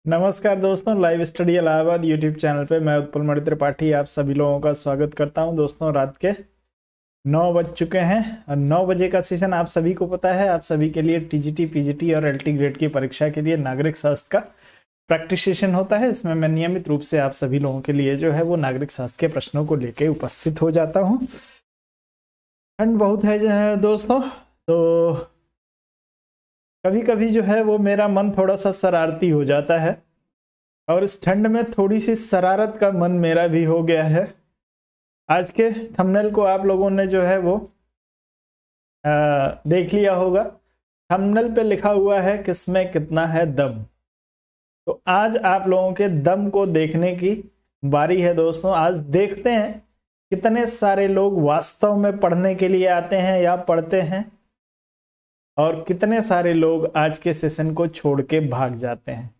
नमस्कार दोस्तों, live study Allahabad YouTube channel पे मैं उत्पल मणि त्रिपाठी आप सभी लोगों का स्वागत करता हूं। दोस्तों, रात के 9 बज चुके हैं और 9 बजे का सेशन आप सभी को पता है, आप सभी के लिए टीजीटी, पीजीटी और एलटी ग्रेड की परीक्षा के लिए नागरिक शास्त्र का प्रैक्टिस सेशन होता है। इसमें मैं नियमित रूप से आप सभी लोगों के लिए जो है वो नागरिक शास्त्र के प्रश्नों को लेकर उपस्थित हो जाता हूँ। ठंड बहुत है दोस्तों, तो कभी कभी जो है वो मेरा मन थोड़ा सा शरारती हो जाता है और इस ठंड में थोड़ी सी शरारत का मन मेरा भी हो गया है। आज के थंबनेल को आप लोगों ने जो है वो देख लिया होगा। थंबनेल पे लिखा हुआ है किसमें कितना है दम। तो आज आप लोगों के दम को देखने की बारी है दोस्तों। आज देखते हैं कितने सारे लोग वास्तव में पढ़ने के लिए आते हैं या पढ़ते हैं और कितने सारे लोग आज के सेशन को छोड़ के भाग जाते हैं।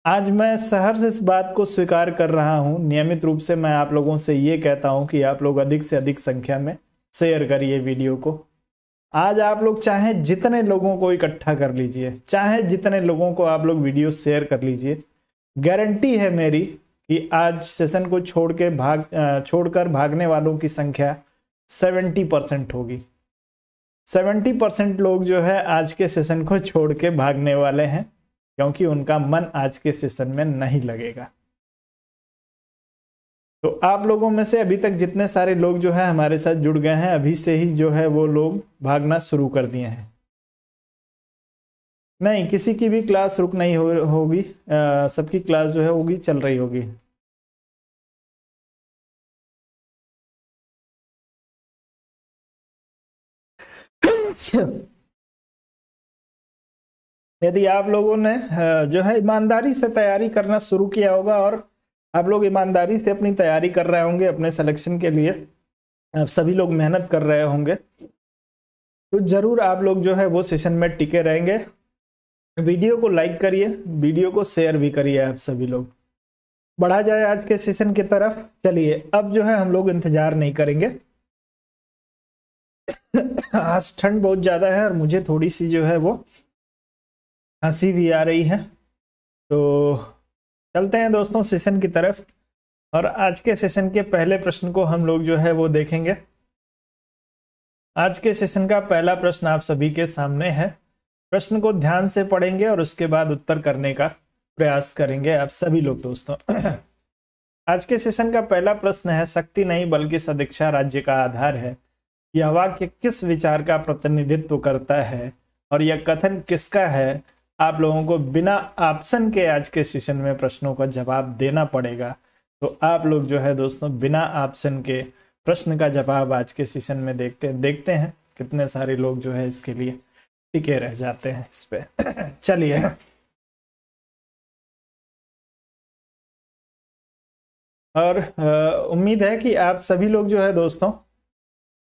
आज मैं सहर्ष इस बात को स्वीकार कर रहा हूं, नियमित रूप से मैं आप लोगों से ये कहता हूं कि आप लोग अधिक से अधिक संख्या में शेयर करिए वीडियो को। आज आप लोग चाहे जितने लोगों को इकट्ठा कर लीजिए, चाहे जितने लोगों को आप लोग वीडियो शेयर कर लीजिए, गारंटी है मेरी कि आज सेशन को छोड़कर भागने वालों की संख्या 70% होगी। 70% लोग जो है आज के सेशन को छोड़ के भागने वाले हैं, क्योंकि उनका मन आज के सेशन में नहीं लगेगा। तो आप लोगों में से अभी तक जितने सारे लोग जो है हमारे साथ जुड़ गए हैं, अभी से ही जो है वो लोग भागना शुरू कर दिए हैं। नहीं, किसी की भी क्लास रुक नहीं होगी, सबकी क्लास जो है होगी, चल रही होगी। यदि आप लोगों ने जो है ईमानदारी से तैयारी करना शुरू किया होगा और आप लोग ईमानदारी से अपनी तैयारी कर रहे होंगे अपने सिलेक्शन के लिए, आप सभी लोग मेहनत कर रहे होंगे, तो जरूर आप लोग जो है वो सेशन में टिके रहेंगे। वीडियो को लाइक करिए, वीडियो को शेयर भी करिए। आप सभी लोग बढ़ा जाए आज के सेशन की तरफ। चलिए, अब जो है हम लोग इंतजार नहीं करेंगे। आज ठंड बहुत ज्यादा है और मुझे थोड़ी सी जो है वो हंसी भी आ रही है। तो चलते हैं दोस्तों सेशन की तरफ और आज के सेशन के पहले प्रश्न को हम लोग जो है वो देखेंगे। आज के सेशन का पहला प्रश्न आप सभी के सामने है। प्रश्न को ध्यान से पढ़ेंगे और उसके बाद उत्तर करने का प्रयास करेंगे आप सभी लोग दोस्तों। आज के सेशन का पहला प्रश्न है, शक्ति नहीं बल्कि सदिच्छा राज्य का आधार है। यह वाक्य किस विचार का प्रतिनिधित्व करता है और यह कथन किसका है? आप लोगों को बिना ऑप्शन के आज के सेशन में प्रश्नों का जवाब देना पड़ेगा। तो आप लोग जो है दोस्तों बिना ऑप्शन के प्रश्न का जवाब आज के सेशन में देखते हैं कितने सारे लोग जो है इसके लिए टिके रह जाते हैं इस पे। चलिए, और उम्मीद है कि आप सभी लोग जो है दोस्तों,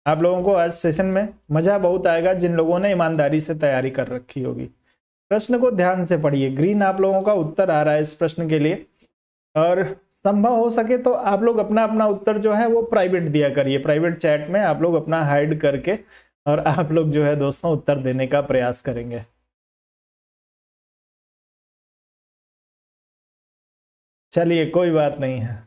आप लोगों को आज सेशन में मजा बहुत आएगा जिन लोगों ने ईमानदारी से तैयारी कर रखी होगी। प्रश्न को ध्यान से पढ़िए। ग्रीन आप लोगों का उत्तर आ रहा है इस प्रश्न के लिए, और संभव हो सके तो आप लोग अपना अपना उत्तर जो है वो प्राइवेट दिया करिए। प्राइवेट चैट में आप लोग अपना हाइड करके और आप लोग जो है दोस्तों उत्तर देने का प्रयास करेंगे। चलिए, कोई बात नहीं है।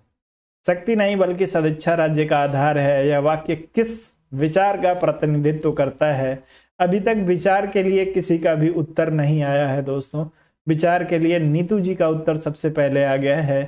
शक्ति नहीं बल्कि सदिच्छा राज्य का आधार है, यह वाक्य किस विचार का प्रतिनिधित्व करता है? अभी तक विचार के लिए किसी का भी उत्तर नहीं आया है दोस्तों। विचार के लिए नीतू जी का उत्तर सबसे पहले आ गया है।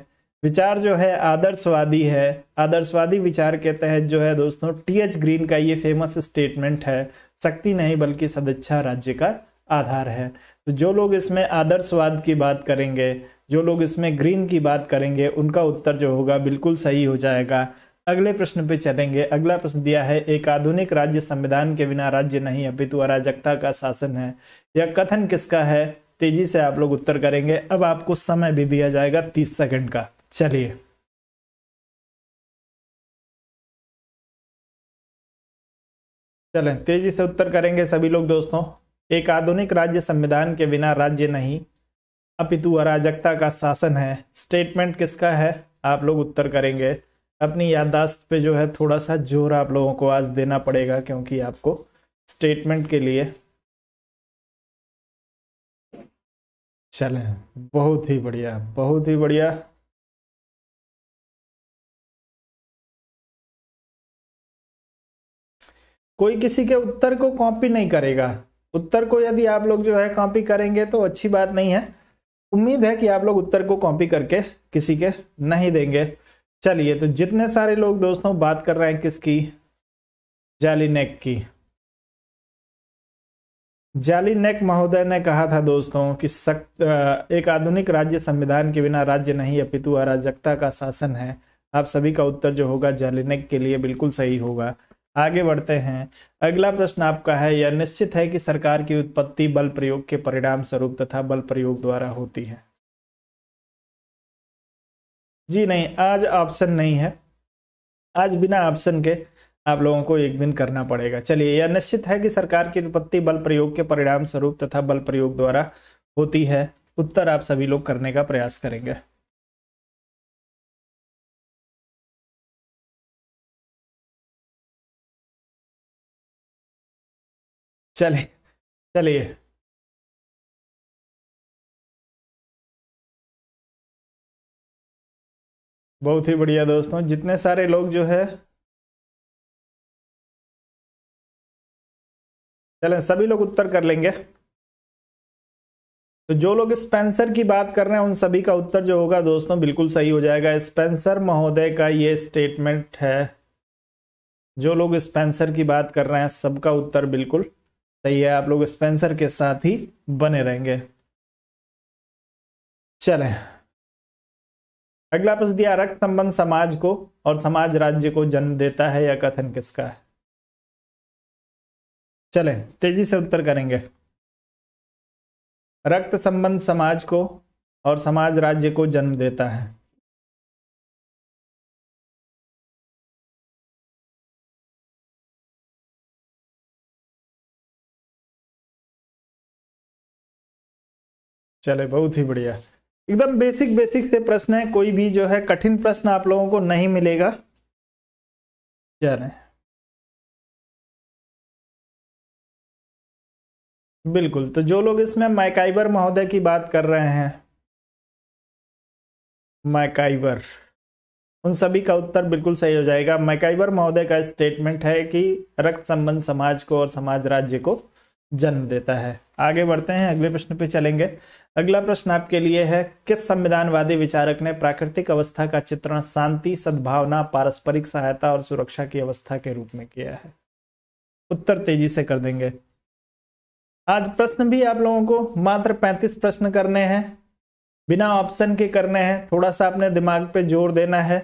विचार जो है आदर्शवादी है। आदर्शवादी विचार के तहत जो है दोस्तों टीएच ग्रीन का ये फेमस स्टेटमेंट है, शक्ति नहीं बल्कि सदिच्छा राज्य का आधार है। तो जो लोग इसमें आदर्शवाद की बात करेंगे, जो लोग इसमें ग्रीन की बात करेंगे, उनका उत्तर जो होगा बिल्कुल सही हो जाएगा। अगले प्रश्न पे चलेंगे। अगला प्रश्न दिया है, एक आधुनिक राज्य संविधान के बिना राज्य नहीं अपितु अराजकता का शासन है। यह कथन किसका है? तेजी से आप लोग उत्तर करेंगे। अब आपको समय भी दिया जाएगा 30 सेकंड का। चलिए, चलें तेजी से उत्तर करेंगे सभी लोग दोस्तों। एक आधुनिक राज्य संविधान के बिना राज्य नहीं अपितु अराजकता का शासन है। स्टेटमेंट किसका है? आप लोग उत्तर करेंगे। अपनी याददाश्त पे जो है थोड़ा सा जोर आप लोगों को आज देना पड़ेगा, क्योंकि आपको स्टेटमेंट के लिए चलें, बहुत ही बढ़िया, बहुत ही बढ़िया। कोई किसी के उत्तर को कॉपी नहीं करेगा। उत्तर को यदि आप लोग जो है कॉपी करेंगे तो अच्छी बात नहीं है। उम्मीद है कि आप लोग उत्तर को कॉपी करके किसी के नहीं देंगे। चलिए, तो जितने सारे लोग दोस्तों बात कर रहे हैं किसकी, जालिनेक की। जालिनेक महोदय ने कहा था दोस्तों कि एक आधुनिक राज्य संविधान के बिना राज्य नहीं अपितु अराजकता का शासन है। आप सभी का उत्तर जो होगा जालिनेक के लिए बिल्कुल सही होगा। आगे बढ़ते हैं। अगला प्रश्न आपका है, यह निश्चित है कि सरकार की उत्पत्ति बल प्रयोग के परिणाम स्वरूप तथा बल प्रयोग द्वारा होती है। जी नहीं, आज ऑप्शन नहीं है। आज बिना ऑप्शन के आप लोगों को एक दिन करना पड़ेगा। चलिए, यह निश्चित है कि सरकार की उत्पत्ति बल प्रयोग के परिणाम स्वरूप तथा बल प्रयोग द्वारा होती है। उत्तर आप सभी लोग करने का प्रयास करेंगे। चलिए चलिए, बहुत ही बढ़िया दोस्तों, जितने सारे लोग जो है, चलें सभी लोग उत्तर कर लेंगे। तो जो लोग स्पेंसर की बात कर रहे हैं उन सभी का उत्तर जो होगा दोस्तों बिल्कुल सही हो जाएगा। स्पेंसर महोदय का ये स्टेटमेंट है। जो लोग स्पेंसर की बात कर रहे हैं सबका उत्तर बिल्कुल सही है। आप लोग स्पेंसर के साथ ही बने रहेंगे। चलें, अगला प्रश्न दिया, रक्त संबंध समाज को और समाज राज्य को जन्म देता है, यह कथन किसका है? चलें तेजी से उत्तर करेंगे। रक्त संबंध समाज को और समाज राज्य को जन्म देता है। चले, बहुत ही बढ़िया। एकदम बेसिक बेसिक से प्रश्न है, कोई भी जो है कठिन प्रश्न आप लोगों को नहीं मिलेगा। चलें, बिल्कुल। तो जो लोग इसमें मैकाइवर महोदय की बात कर रहे हैं, मैकाइवर, उन सभी का उत्तर बिल्कुल सही हो जाएगा। मैकाइवर महोदय का स्टेटमेंट है कि रक्त संबंध समाज को और समाज राज्य को जन्म देता है। आगे बढ़ते हैं, अगले प्रश्न पे चलेंगे। अगला प्रश्न आपके लिए है, किस संविधानवादी विचारक ने प्राकृतिक अवस्था का चित्रण शांति, सद्भावना, पारस्परिक सहायता और सुरक्षा की अवस्था के रूप में किया है? उत्तर तेजी से कर देंगे। आज प्रश्न भी आप लोगों को मात्र 35 प्रश्न करने हैं, बिना ऑप्शन के करने हैं। थोड़ा सा अपने दिमाग पे जोर देना है।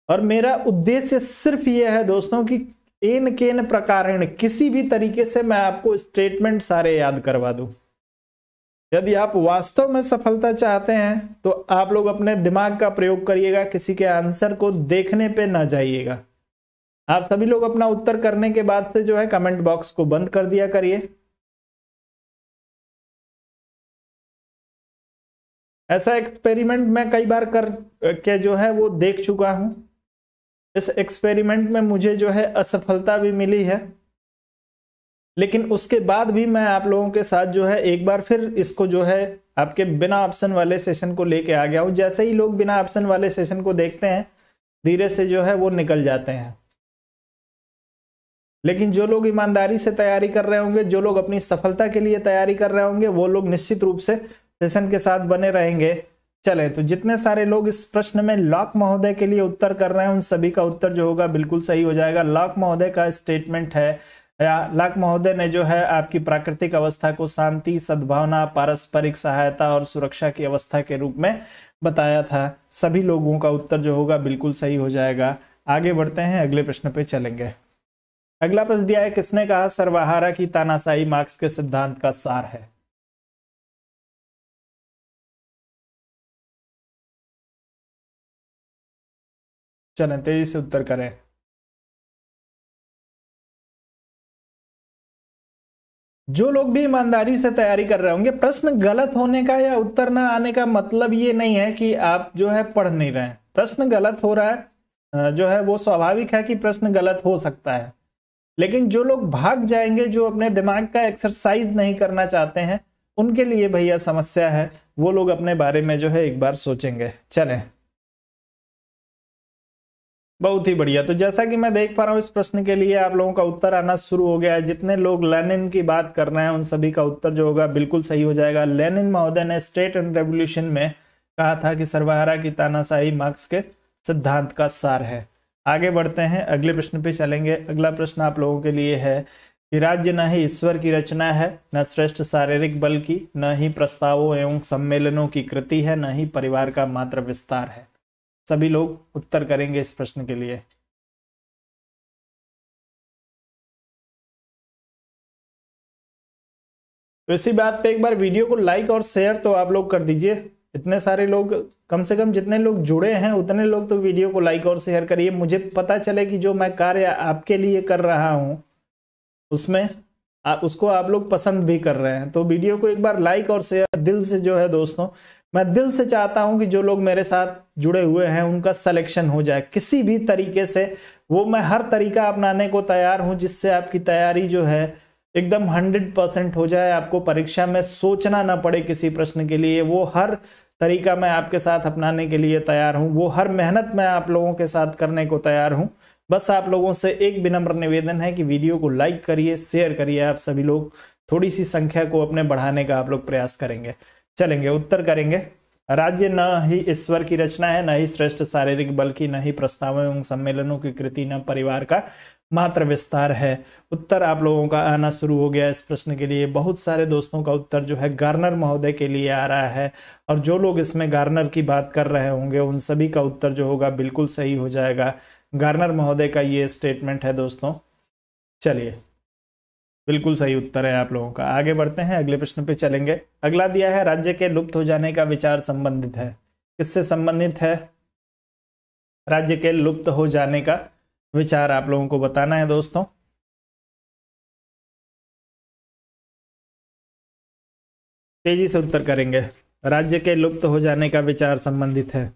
और मेरा उद्देश्य सिर्फ यह है दोस्तों कि एन केन प्रकारेण किसी भी तरीके से मैं आपको स्टेटमेंट सारे याद करवा दूं। यदि आप वास्तव में सफलता चाहते हैं तो आप लोग अपने दिमाग का प्रयोग करिएगा, किसी के आंसर को देखने पे ना जाइएगा। आप सभी लोग अपना उत्तर करने के बाद से जो है कमेंट बॉक्स को बंद कर दिया करिए। ऐसा एक्सपेरिमेंट मैं कई बार कर के जो है वो देख चुका हूं। इस एक्सपेरिमेंट में मुझे जो है असफलता भी मिली है, लेकिन उसके बाद भी मैं आप लोगों के साथ जो है एक बार फिर इसको जो है आपके बिना ऑप्शन वाले सेशन को लेके आ गया हूं। जैसे ही लोग बिना ऑप्शन वाले सेशन को देखते हैं धीरे से जो है वो निकल जाते हैं। लेकिन जो लोग ईमानदारी से तैयारी कर रहे होंगे, जो लोग अपनी सफलता के लिए तैयारी कर रहे होंगे, वो लोग निश्चित रूप से सेशन के साथ बने रहेंगे। चले, तो जितने सारे लोग इस प्रश्न में लॉक महोदय के लिए उत्तर कर रहे हैं उन सभी का उत्तर जो होगा बिल्कुल सही हो जाएगा। लॉक महोदय का स्टेटमेंट है, या लॉक महोदय ने जो है आपकी प्राकृतिक अवस्था को शांति, सद्भावना, पारस्परिक सहायता और सुरक्षा की अवस्था के रूप में बताया था। सभी लोगों का उत्तर जो होगा बिल्कुल सही हो जाएगा। आगे बढ़ते हैं, अगले प्रश्न पे चलेंगे। अगला प्रश्न दिया है, किसने कहा सर्वहारा की तानाशाही मार्क्स के सिद्धांत का सार है? चलें तेजी से उत्तर करें। जो लोग भी ईमानदारी से तैयारी कर रहे होंगे, प्रश्न गलत होने का या उत्तर ना आने का मतलब ये नहीं है कि आप जो है पढ़ नहीं रहे हैं। प्रश्न गलत हो रहा है जो है वो स्वाभाविक है कि प्रश्न गलत हो सकता है। लेकिन जो लोग भाग जाएंगे, जो अपने दिमाग का एक्सरसाइज नहीं करना चाहते हैं, उनके लिए भैया समस्या है, वो लोग अपने बारे में जो है एक बार सोचेंगे। चलें, बहुत ही बढ़िया। तो जैसा कि मैं देख पा रहा हूँ इस प्रश्न के लिए आप लोगों का उत्तर आना शुरू हो गया है। जितने लोग लेनिन की बात कर रहे हैं उन सभी का उत्तर जो होगा बिल्कुल सही हो जाएगा। लेनिन महोदय ने स्टेट एंड रेवोल्यूशन में कहा था कि सर्वहारा की तानाशाही मार्क्स के सिद्धांत का सार है। आगे बढ़ते हैं, अगले प्रश्न पे चलेंगे। अगला प्रश्न आप लोगों के लिए है कि राज्य न ही ईश्वर की रचना है, न श्रेष्ठ शारीरिक बल की, न ही प्रस्तावों एवं सम्मेलनों की कृति है, न ही परिवार का मात्र विस्तार है। सभी लोग उत्तर करेंगे इस प्रश्न के लिए। तो इसी बात पे एक बार वीडियो को लाइक और शेयर तो आप लोग कर दीजिए। इतने सारे लोग, कम से कम जितने लोग जुड़े हैं उतने लोग तो वीडियो को लाइक और शेयर करिए, मुझे पता चले कि जो मैं कार्य आपके लिए कर रहा हूं उसमें उसको आप लोग पसंद भी कर रहे हैं। तो वीडियो को एक बार लाइक और शेयर दिल से जो है दोस्तों, मैं दिल से चाहता हूं कि जो लोग मेरे साथ जुड़े हुए हैं उनका सिलेक्शन हो जाए किसी भी तरीके से। वो मैं हर तरीका अपनाने को तैयार हूं जिससे आपकी तैयारी जो है एकदम 100% हो जाए, आपको परीक्षा में सोचना ना पड़े किसी प्रश्न के लिए। वो हर तरीका मैं आपके साथ अपनाने के लिए तैयार हूं, वो हर मेहनत मैं आप लोगों के साथ करने को तैयार हूं। बस आप लोगों से एक विनम्र निवेदन है कि वीडियो को लाइक करिए, शेयर करिए। आप सभी लोग थोड़ी सी संख्या को अपने बढ़ाने का आप लोग प्रयास करेंगे। चलेंगे, उत्तर करेंगे। राज्य न ही ईश्वर की रचना है, न ही श्रेष्ठ शारीरिक बल की, न ही प्रस्तावों एवं सम्मेलनों की कृति, न परिवार का मात्र विस्तार है। उत्तर आप लोगों का आना शुरू हो गया इस प्रश्न के लिए। बहुत सारे दोस्तों का उत्तर जो है गार्नर महोदय के लिए आ रहा है, और जो लोग इसमें गार्नर की बात कर रहे होंगे उन सभी का उत्तर जो होगा बिल्कुल सही हो जाएगा। गार्नर महोदय का ये स्टेटमेंट है दोस्तों। चलिए, बिल्कुल सही उत्तर है आप लोगों का। आगे बढ़ते हैं, अगले प्रश्न पे चलेंगे। अगला दिया है राज्य के लुप्त हो जाने का विचार संबंधित है। किससे संबंधित है? राज्य के लुप्त हो जाने का विचार आप लोगों को बताना है दोस्तों। तेजी से उत्तर करेंगे। राज्य के लुप्त हो जाने का विचार संबंधित है।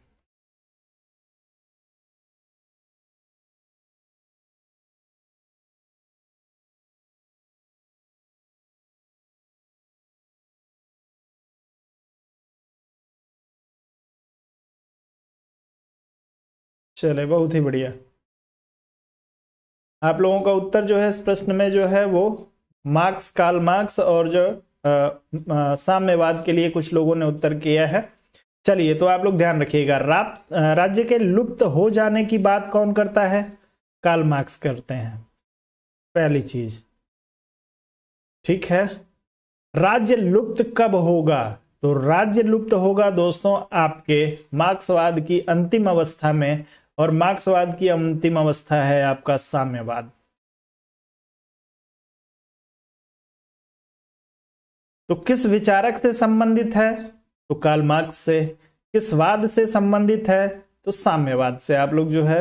चले, बहुत ही बढ़िया। आप लोगों का उत्तर जो है इस प्रश्न में जो है वो मार्क्स, कार्ल मार्क्स और जो साम्यवाद के लिए कुछ लोगों ने उत्तर किया है। चलिए, तो आप लोग ध्यान रखिएगा, राज्य के लुप्त हो जाने की बात कौन करता है? कार्ल मार्क्स करते हैं, पहली चीज। ठीक है, राज्य लुप्त कब होगा? तो राज्य लुप्त होगा दोस्तों आपके मार्क्सवाद की अंतिम अवस्था में, और मार्क्सवाद की अंतिम अवस्था है आपका साम्यवाद। तो किस विचारक से संबंधित है? तो कार्ल मार्क्स से। किस वाद से संबंधित है? तो साम्यवाद से। आप लोग जो है,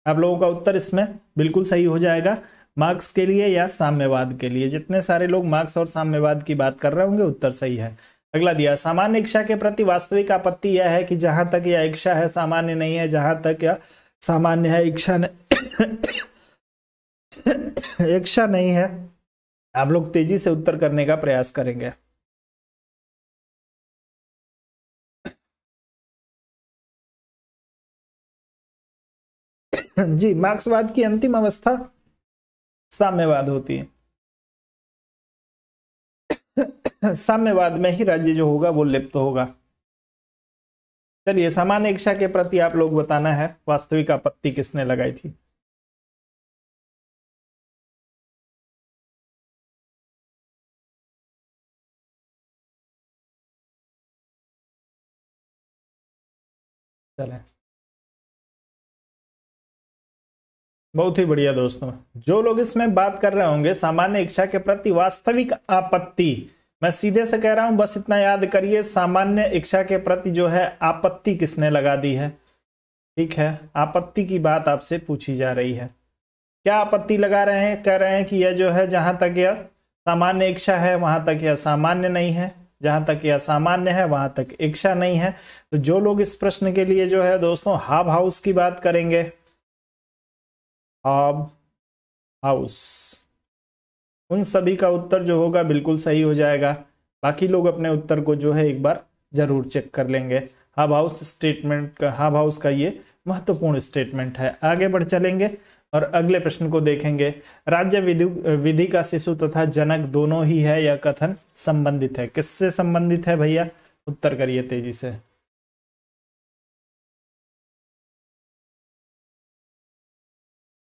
आप लोगों का उत्तर इसमें बिल्कुल सही हो जाएगा, मार्क्स के लिए या साम्यवाद के लिए। जितने सारे लोग मार्क्स और साम्यवाद की बात कर रहे होंगे उत्तर सही है। अगला दिया, सामान्य इच्छा के प्रति वास्तविक आपत्ति यह है कि जहां तक यह इच्छा है सामान्य नहीं है, जहां तक यह सामान्य है इच्छा इच्छा नहीं है। आप लोग तेजी से उत्तर करने का प्रयास करेंगे। जी, मार्क्सवाद की अंतिम अवस्था साम्यवाद होती है। साम्यवाद में ही राज्य जो होगा वो लिप्त होगा। चलिए, सामान्य इच्छा के प्रति आप लोग बताना है वास्तविक आपत्ति किसने लगाई थी। चलें, बहुत ही बढ़िया दोस्तों। जो लोग इसमें बात कर रहे होंगे सामान्य इच्छा के प्रति वास्तविक आपत्ति, मैं सीधे से कह रहा हूं, बस इतना याद करिए, सामान्य इच्छा के प्रति जो है आपत्ति किसने लगा दी है। ठीक है, आपत्ति की बात आपसे पूछी जा रही है। क्या आपत्ति लगा रहे हैं? कह रहे हैं कि यह जो है जहां तक यह सामान्य इच्छा है वहां तक यह सामान्य नहीं है, जहां तक यह सामान्य है वहां तक इच्छा नहीं है। तो जो लोग इस प्रश्न के लिए जो है दोस्तों हाब हाउस की बात करेंगे, हाब हाउस, उन सभी का उत्तर जो होगा बिल्कुल सही हो जाएगा। बाकी लोग अपने उत्तर को जो है एक बार जरूर चेक कर लेंगे। हब हाउस स्टेटमेंट का, हब हाउस का ये महत्वपूर्ण स्टेटमेंट है। आगे बढ़ चलेंगे और अगले प्रश्न को देखेंगे। राज्य विधि का शिशु तथा जनक दोनों ही है, यह कथन संबंधित है। किससे संबंधित है भैया? उत्तर करिए तेजी से।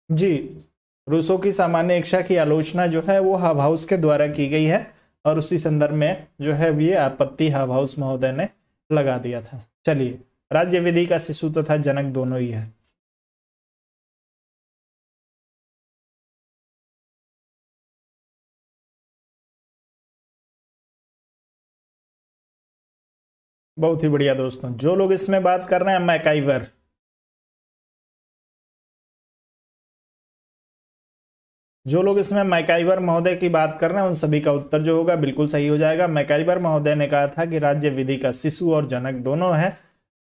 जी, रूसो की सामान्य इच्छा की आलोचना जो है वो हब हाउस के द्वारा की गई है और उसी संदर्भ में जो है ये आपत्ति हब हाउस महोदय ने लगा दिया था। चलिए, राज्य विधि का शिशु तथा जनक दोनों ही है। बहुत ही बढ़िया दोस्तों, जो लोग इसमें बात कर रहे हैं मैकाइवर, जो लोग इसमें मैकाइवर महोदय की बात कर रहे हैं उन सभी का उत्तर जो होगा बिल्कुल सही हो जाएगा। मैकाइवर महोदय ने कहा था कि राज्य विधि का शिशु और जनक दोनों है।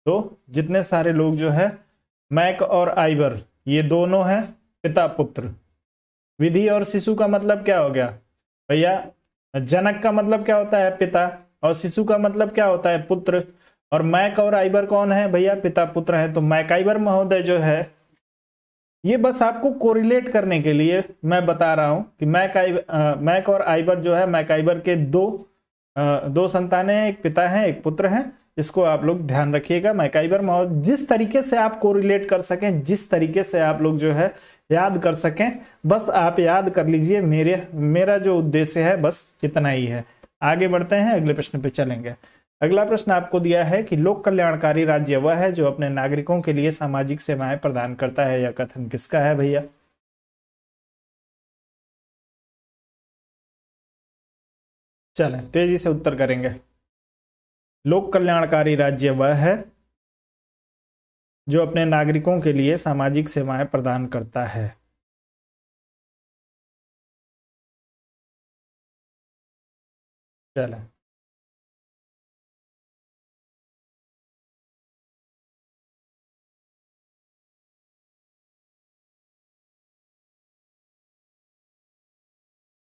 तो जितने सारे लोग जो है मैक और आइवर ये दोनों हैं पिता पुत्र। विधि और शिशु का मतलब क्या हो गया भैया? जनक का मतलब क्या होता है? पिता। और शिशु का मतलब क्या होता है? पुत्र। और मैक और आइबर कौन है भैया? पिता पुत्र है। तो मैकाइवर महोदय जो है, ये बस आपको कोरिलेट करने के लिए मैं बता रहा हूं कि मैक और आइबर जो है, मैकाइबर के दो संतानें हैं, एक पिता है एक पुत्र है। इसको आप लोग ध्यान रखिएगा। मैकाइबर महोदय जिस तरीके से आप कोरिलेट कर सकें, जिस तरीके से आप लोग जो है याद कर सकें, बस आप याद कर लीजिए। मेरा जो उद्देश्य है बस इतना ही है। आगे बढ़ते हैं, अगले प्रश्न पे चलेंगे। अगला प्रश्न आपको दिया है कि लोक कल्याणकारी राज्य वह है जो अपने नागरिकों के लिए सामाजिक सेवाएं प्रदान करता है, यह कथन किसका है भैया? चलें तेजी से उत्तर करेंगे। लोक कल्याणकारी राज्य वह है जो अपने नागरिकों के लिए सामाजिक सेवाएं प्रदान करता है। चलें,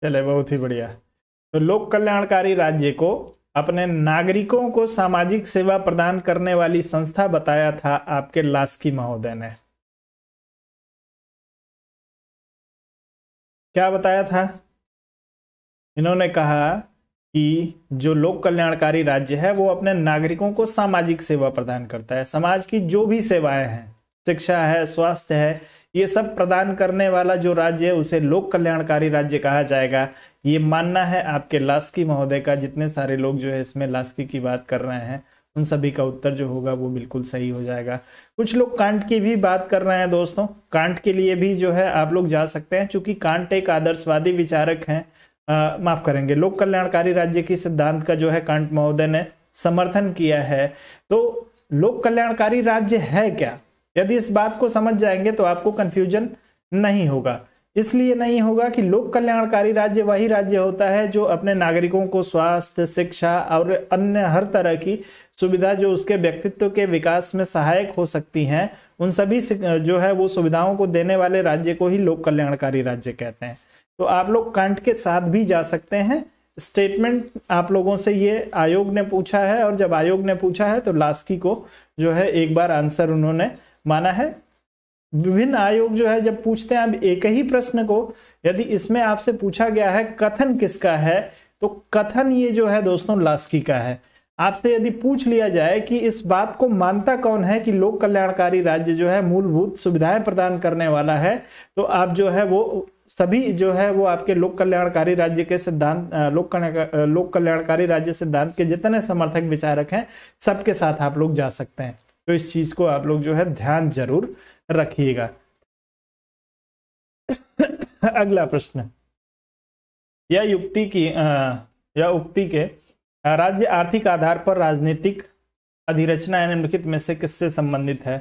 चले बहुत ही बढ़िया। तो लोक कल्याणकारी राज्य को अपने नागरिकों को सामाजिक सेवा प्रदान करने वाली संस्था बताया था आपके लास्की महोदय ने। क्या बताया था? इन्होंने कहा कि जो लोक कल्याणकारी राज्य है वो अपने नागरिकों को सामाजिक सेवा प्रदान करता है। समाज की जो भी सेवाएं हैं, शिक्षा है, स्वास्थ्य है, ये सब प्रदान करने वाला जो राज्य है उसे लोक कल्याणकारी राज्य कहा जाएगा। ये मानना है आपके लास्की महोदय का। जितने सारे लोग जो है इसमें लास्की की बात कर रहे हैं उन सभी का उत्तर जो होगा वो बिल्कुल सही हो जाएगा। कुछ लोग कांट की भी बात कर रहे हैं दोस्तों। कांट के लिए भी जो है आप लोग जा सकते हैं, क्योंकि कांट एक आदर्शवादी विचारक हैं। माफ करेंगे, लोक कल्याणकारी राज्य की सिद्धांत का जो है कांट महोदय ने समर्थन किया है। तो लोक कल्याणकारी राज्य है क्या, यदि इस बात को समझ जाएंगे तो आपको कंफ्यूजन नहीं होगा। इसलिए नहीं होगा कि लोक कल्याणकारी राज्य वही राज्य होता है जो अपने नागरिकों को स्वास्थ्य, शिक्षा और अन्य हर तरह की सुविधा जो उसके व्यक्तित्व के विकास में सहायक हो सकती हैं, उन सभी जो है वो सुविधाओं को देने वाले राज्य को ही लोक कल्याणकारी राज्य कहते हैं। तो आप लोग कांट के साथ भी जा सकते हैं। स्टेटमेंट आप लोगों से ये आयोग ने पूछा है, और जब आयोग ने पूछा है तो लास्की को जो है एक बार आंसर उन्होंने माना है। विभिन्न आयोग जो है जब पूछते हैं, अब एक ही प्रश्न को यदि इसमें आपसे पूछा गया है कथन किसका है, तो कथन ये जो है दोस्तों लास्की का है। आपसे यदि पूछ लिया जाए कि इस बात को मानता कौन है कि लोक कल्याणकारी राज्य जो है मूलभूत सुविधाएं प्रदान करने वाला है, तो आप जो है वो सभी जो है वो आपके लोक कल्याणकारी राज्य के सिद्धांत, लोक कल्याणकारी राज्य सिद्धांत के जितने समर्थक विचारक हैं सबके साथ आप लोग जा सकते हैं। तो इस चीज को आप लोग जो है ध्यान जरूर रखिएगा। अगला प्रश्न, यह उक्ति के राज्य आर्थिक आधार पर राजनीतिक अधिरचना निम्नलिखित में से किससे संबंधित है?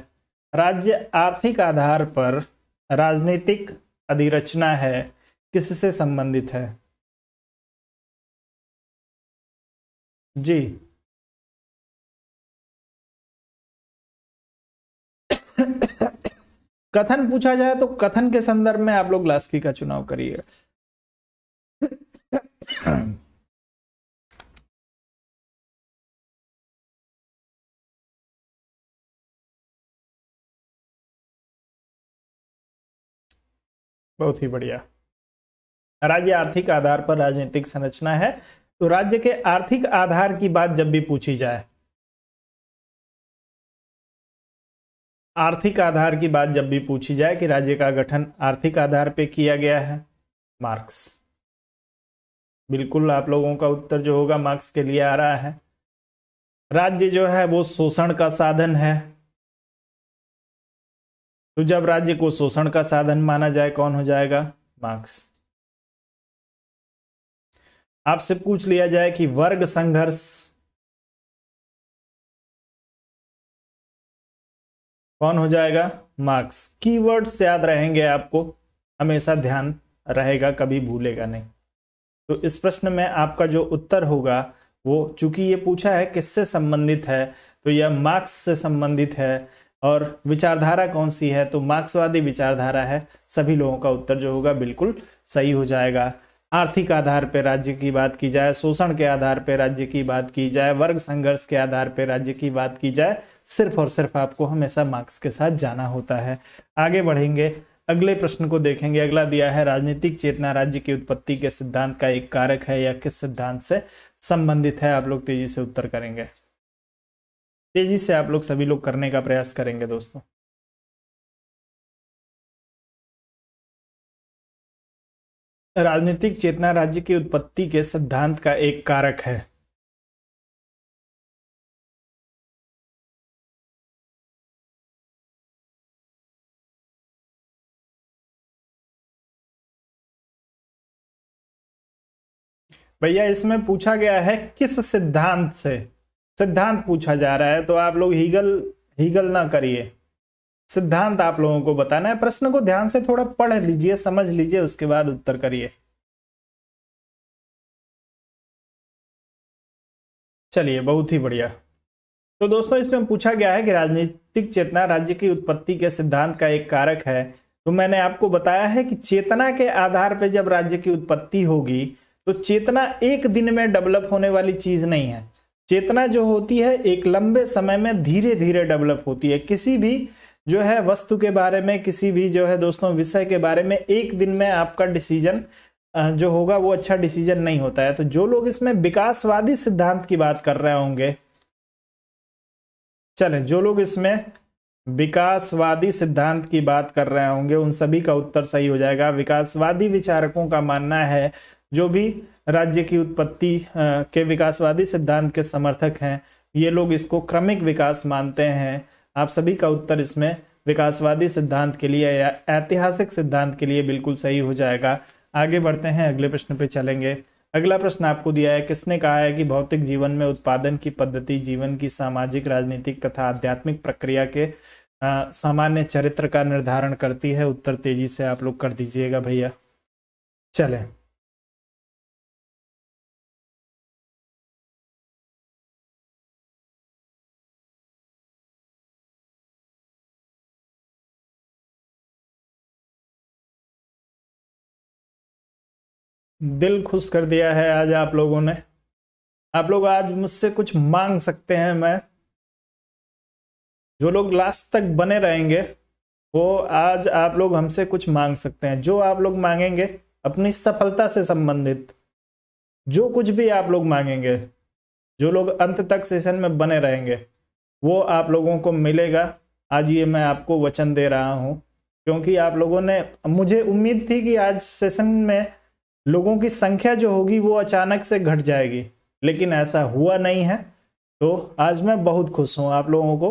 राज्य आर्थिक आधार पर राजनीतिक अधिरचना है, किससे संबंधित है? जी, कथन पूछा जाए तो कथन के संदर्भ में आप लोग लास्की का चुनाव करिएगा। बहुत ही बढ़िया। राज्य आर्थिक आधार पर राजनीतिक संरचना है। तो राज्य के आर्थिक आधार की बात जब भी पूछी जाए, आर्थिक आधार की बात जब भी पूछी जाए कि राज्य का गठन आर्थिक आधार पे किया गया है, मार्क्स। बिल्कुल आप लोगों का उत्तर जो होगा मार्क्स के लिए आ रहा है। राज्य जो है वो शोषण का साधन है, तो जब राज्य को शोषण का साधन माना जाए कौन हो जाएगा? मार्क्स। आपसे पूछ लिया जाए कि वर्ग संघर्ष कौन हो जाएगा? मार्क्स। कीवर्ड्स याद रहेंगे आपको, हमेशा ध्यान रहेगा, कभी भूलेगा नहीं। तो इस प्रश्न में आपका जो उत्तर होगा वो, चूंकि ये पूछा है किससे संबंधित है, तो यह मार्क्स से संबंधित है। और विचारधारा कौन सी है? तो मार्क्सवादी विचारधारा है। सभी लोगों का उत्तर जो होगा बिल्कुल सही हो जाएगा। आर्थिक आधार पर राज्य की बात की जाए, शोषण के आधार पर राज्य की बात की जाए, वर्ग संघर्ष के आधार पर राज्य की बात की जाए, सिर्फ और सिर्फ आपको हमेशा मार्क्स के साथ जाना होता है। आगे बढ़ेंगे, अगले प्रश्न को देखेंगे। अगला दिया है राजनीतिक चेतना राज्य की उत्पत्ति के सिद्धांत का एक कारक है या किस सिद्धांत से संबंधित है? आप लोग तेजी से उत्तर करेंगे, तेजी से आप लोग सभी लोग करने का प्रयास करेंगे दोस्तों। राजनीतिक चेतना राज्य की उत्पत्ति के सिद्धांत का एक कारक है। भैया इसमें पूछा गया है किस सिद्धांत से, सिद्धांत पूछा जा रहा है, तो आप लोग हीगल ना करिए, सिद्धांत आप लोगों को बताना है। प्रश्न को ध्यान से थोड़ा पढ़ लीजिए, समझ लीजिए, उसके बाद उत्तर करिए। चलिए बहुत ही बढ़िया। तो दोस्तों इसमें पूछा गया है कि राजनीतिक चेतना राज्य की उत्पत्ति के सिद्धांत का एक कारक है। तो मैंने आपको बताया है कि चेतना के आधार पर जब राज्य की उत्पत्ति होगी, तो चेतना एक दिन में डेवलप होने वाली चीज नहीं है। चेतना जो होती है एक लंबे समय में धीरे धीरे डेवलप होती है। किसी भी जो है वस्तु के बारे में, किसी भी जो है दोस्तों विषय के बारे में एक दिन में आपका डिसीजन जो होगा वो अच्छा डिसीजन नहीं होता है। तो जो लोग इसमें विकासवादी सिद्धांत की बात कर रहे होंगे, चले जो लोग इसमें विकासवादी सिद्धांत की बात कर रहे होंगे उन सभी का उत्तर सही हो जाएगा। विकासवादी विचारकों का मानना है, जो भी राज्य की उत्पत्ति के विकासवादी सिद्धांत के समर्थक हैं, ये लोग इसको क्रमिक विकास मानते हैं। आप सभी का उत्तर इसमें विकासवादी सिद्धांत के लिए या ऐतिहासिक सिद्धांत के लिए बिल्कुल सही हो जाएगा। आगे बढ़ते हैं, अगले प्रश्न पे चलेंगे। अगला प्रश्न आपको दिया है, किसने कहा है कि भौतिक जीवन में उत्पादन की पद्धति जीवन की सामाजिक, राजनीतिक तथा आध्यात्मिक प्रक्रिया के सामान्य चरित्र का निर्धारण करती है? उत्तर तेजी से आप लोग कर दीजिएगा भैया। चले दिल खुश कर दिया है आज आप लोगों ने। आप लोग आज मुझसे कुछ मांग सकते हैं। मैं, जो लोग लास्ट तक बने रहेंगे वो आज आप लोग हमसे कुछ मांग सकते हैं। जो आप लोग मांगेंगे अपनी सफलता से संबंधित, जो कुछ भी आप लोग मांगेंगे, जो लोग अंत तक सेशन में बने रहेंगे वो आप लोगों को मिलेगा। आज ये मैं आपको वचन दे रहा हूं, क्योंकि आप लोगों ने, मुझे उम्मीद थी कि आज सेशन में लोगों की संख्या जो होगी वो अचानक से घट जाएगी, लेकिन ऐसा हुआ नहीं है। तो आज मैं बहुत खुश हूं आप लोगों को,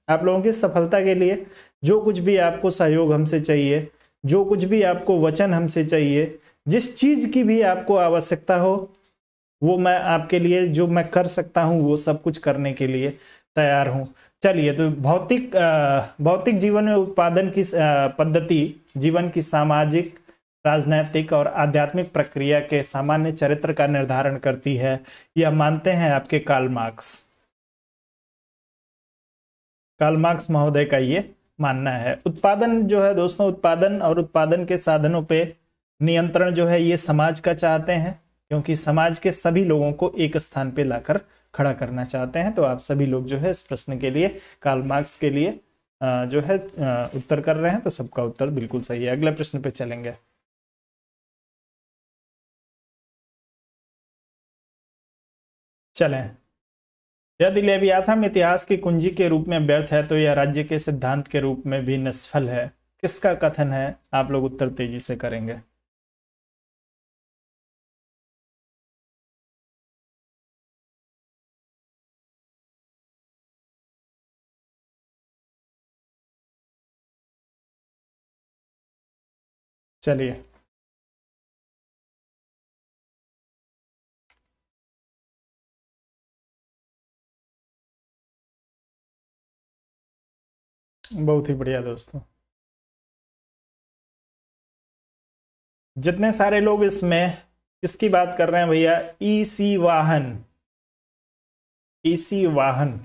आप लोगों की सफलता के लिए। जो कुछ भी आपको सहयोग हमसे चाहिए, जो कुछ भी आपको वचन हमसे चाहिए, जिस चीज की भी आपको आवश्यकता हो, वो मैं आपके लिए जो मैं कर सकता हूं वो सब कुछ करने के लिए तैयार हूं। चलिए, तो भौतिक जीवन में उत्पादन की पद्धति जीवन की सामाजिक, राजनैतिक और आध्यात्मिक प्रक्रिया के सामान्य चरित्र का निर्धारण करती है, यह मानते हैं आपके कार्ल मार्क्स। कार्ल मार्क्स महोदय का ये मानना है। उत्पादन जो है दोस्तों, उत्पादन और उत्पादन के साधनों पे नियंत्रण जो है ये समाज का चाहते हैं। क्योंकि समाज के सभी लोगों को एक स्थान पे लाकर खड़ा करना चाहते हैं। तो आप सभी लोग जो है इस प्रश्न के लिए, कार्ल मार्क्स के लिए जो है उत्तर कर रहे हैं, तो सबका उत्तर बिल्कुल सही है। अगले प्रश्न पे चलेंगे। चलें। यदि लेवियाथन इतिहास की कुंजी के रूप में व्यर्थ है तो यह राज्य के सिद्धांत के रूप में भी निष्फल है। किसका कथन है? आप लोग उत्तर तेजी से करेंगे। चलिए, बहुत ही बढ़िया दोस्तों। जितने सारे लोग इसमें किसकी बात कर रहे हैं भैया? ईसी वाहन, ईसी वाहन,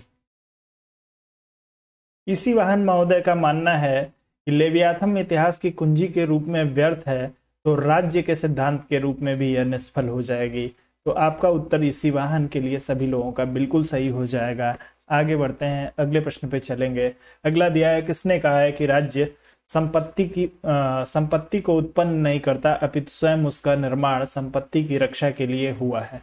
ईसी वाहन महोदय का मानना है कि लेवियाथन इतिहास की कुंजी के रूप में व्यर्थ है तो राज्य के सिद्धांत के रूप में भी यह निष्फल हो जाएगी। तो आपका उत्तर ईसी वाहन के लिए सभी लोगों का बिल्कुल सही हो जाएगा। आगे बढ़ते हैं, अगले प्रश्न पे चलेंगे। अगला दिया है, किसने कहा है कि राज्य संपत्ति को उत्पन्न नहीं करता अपितु स्वयं उसका निर्माण संपत्ति की रक्षा के लिए हुआ है?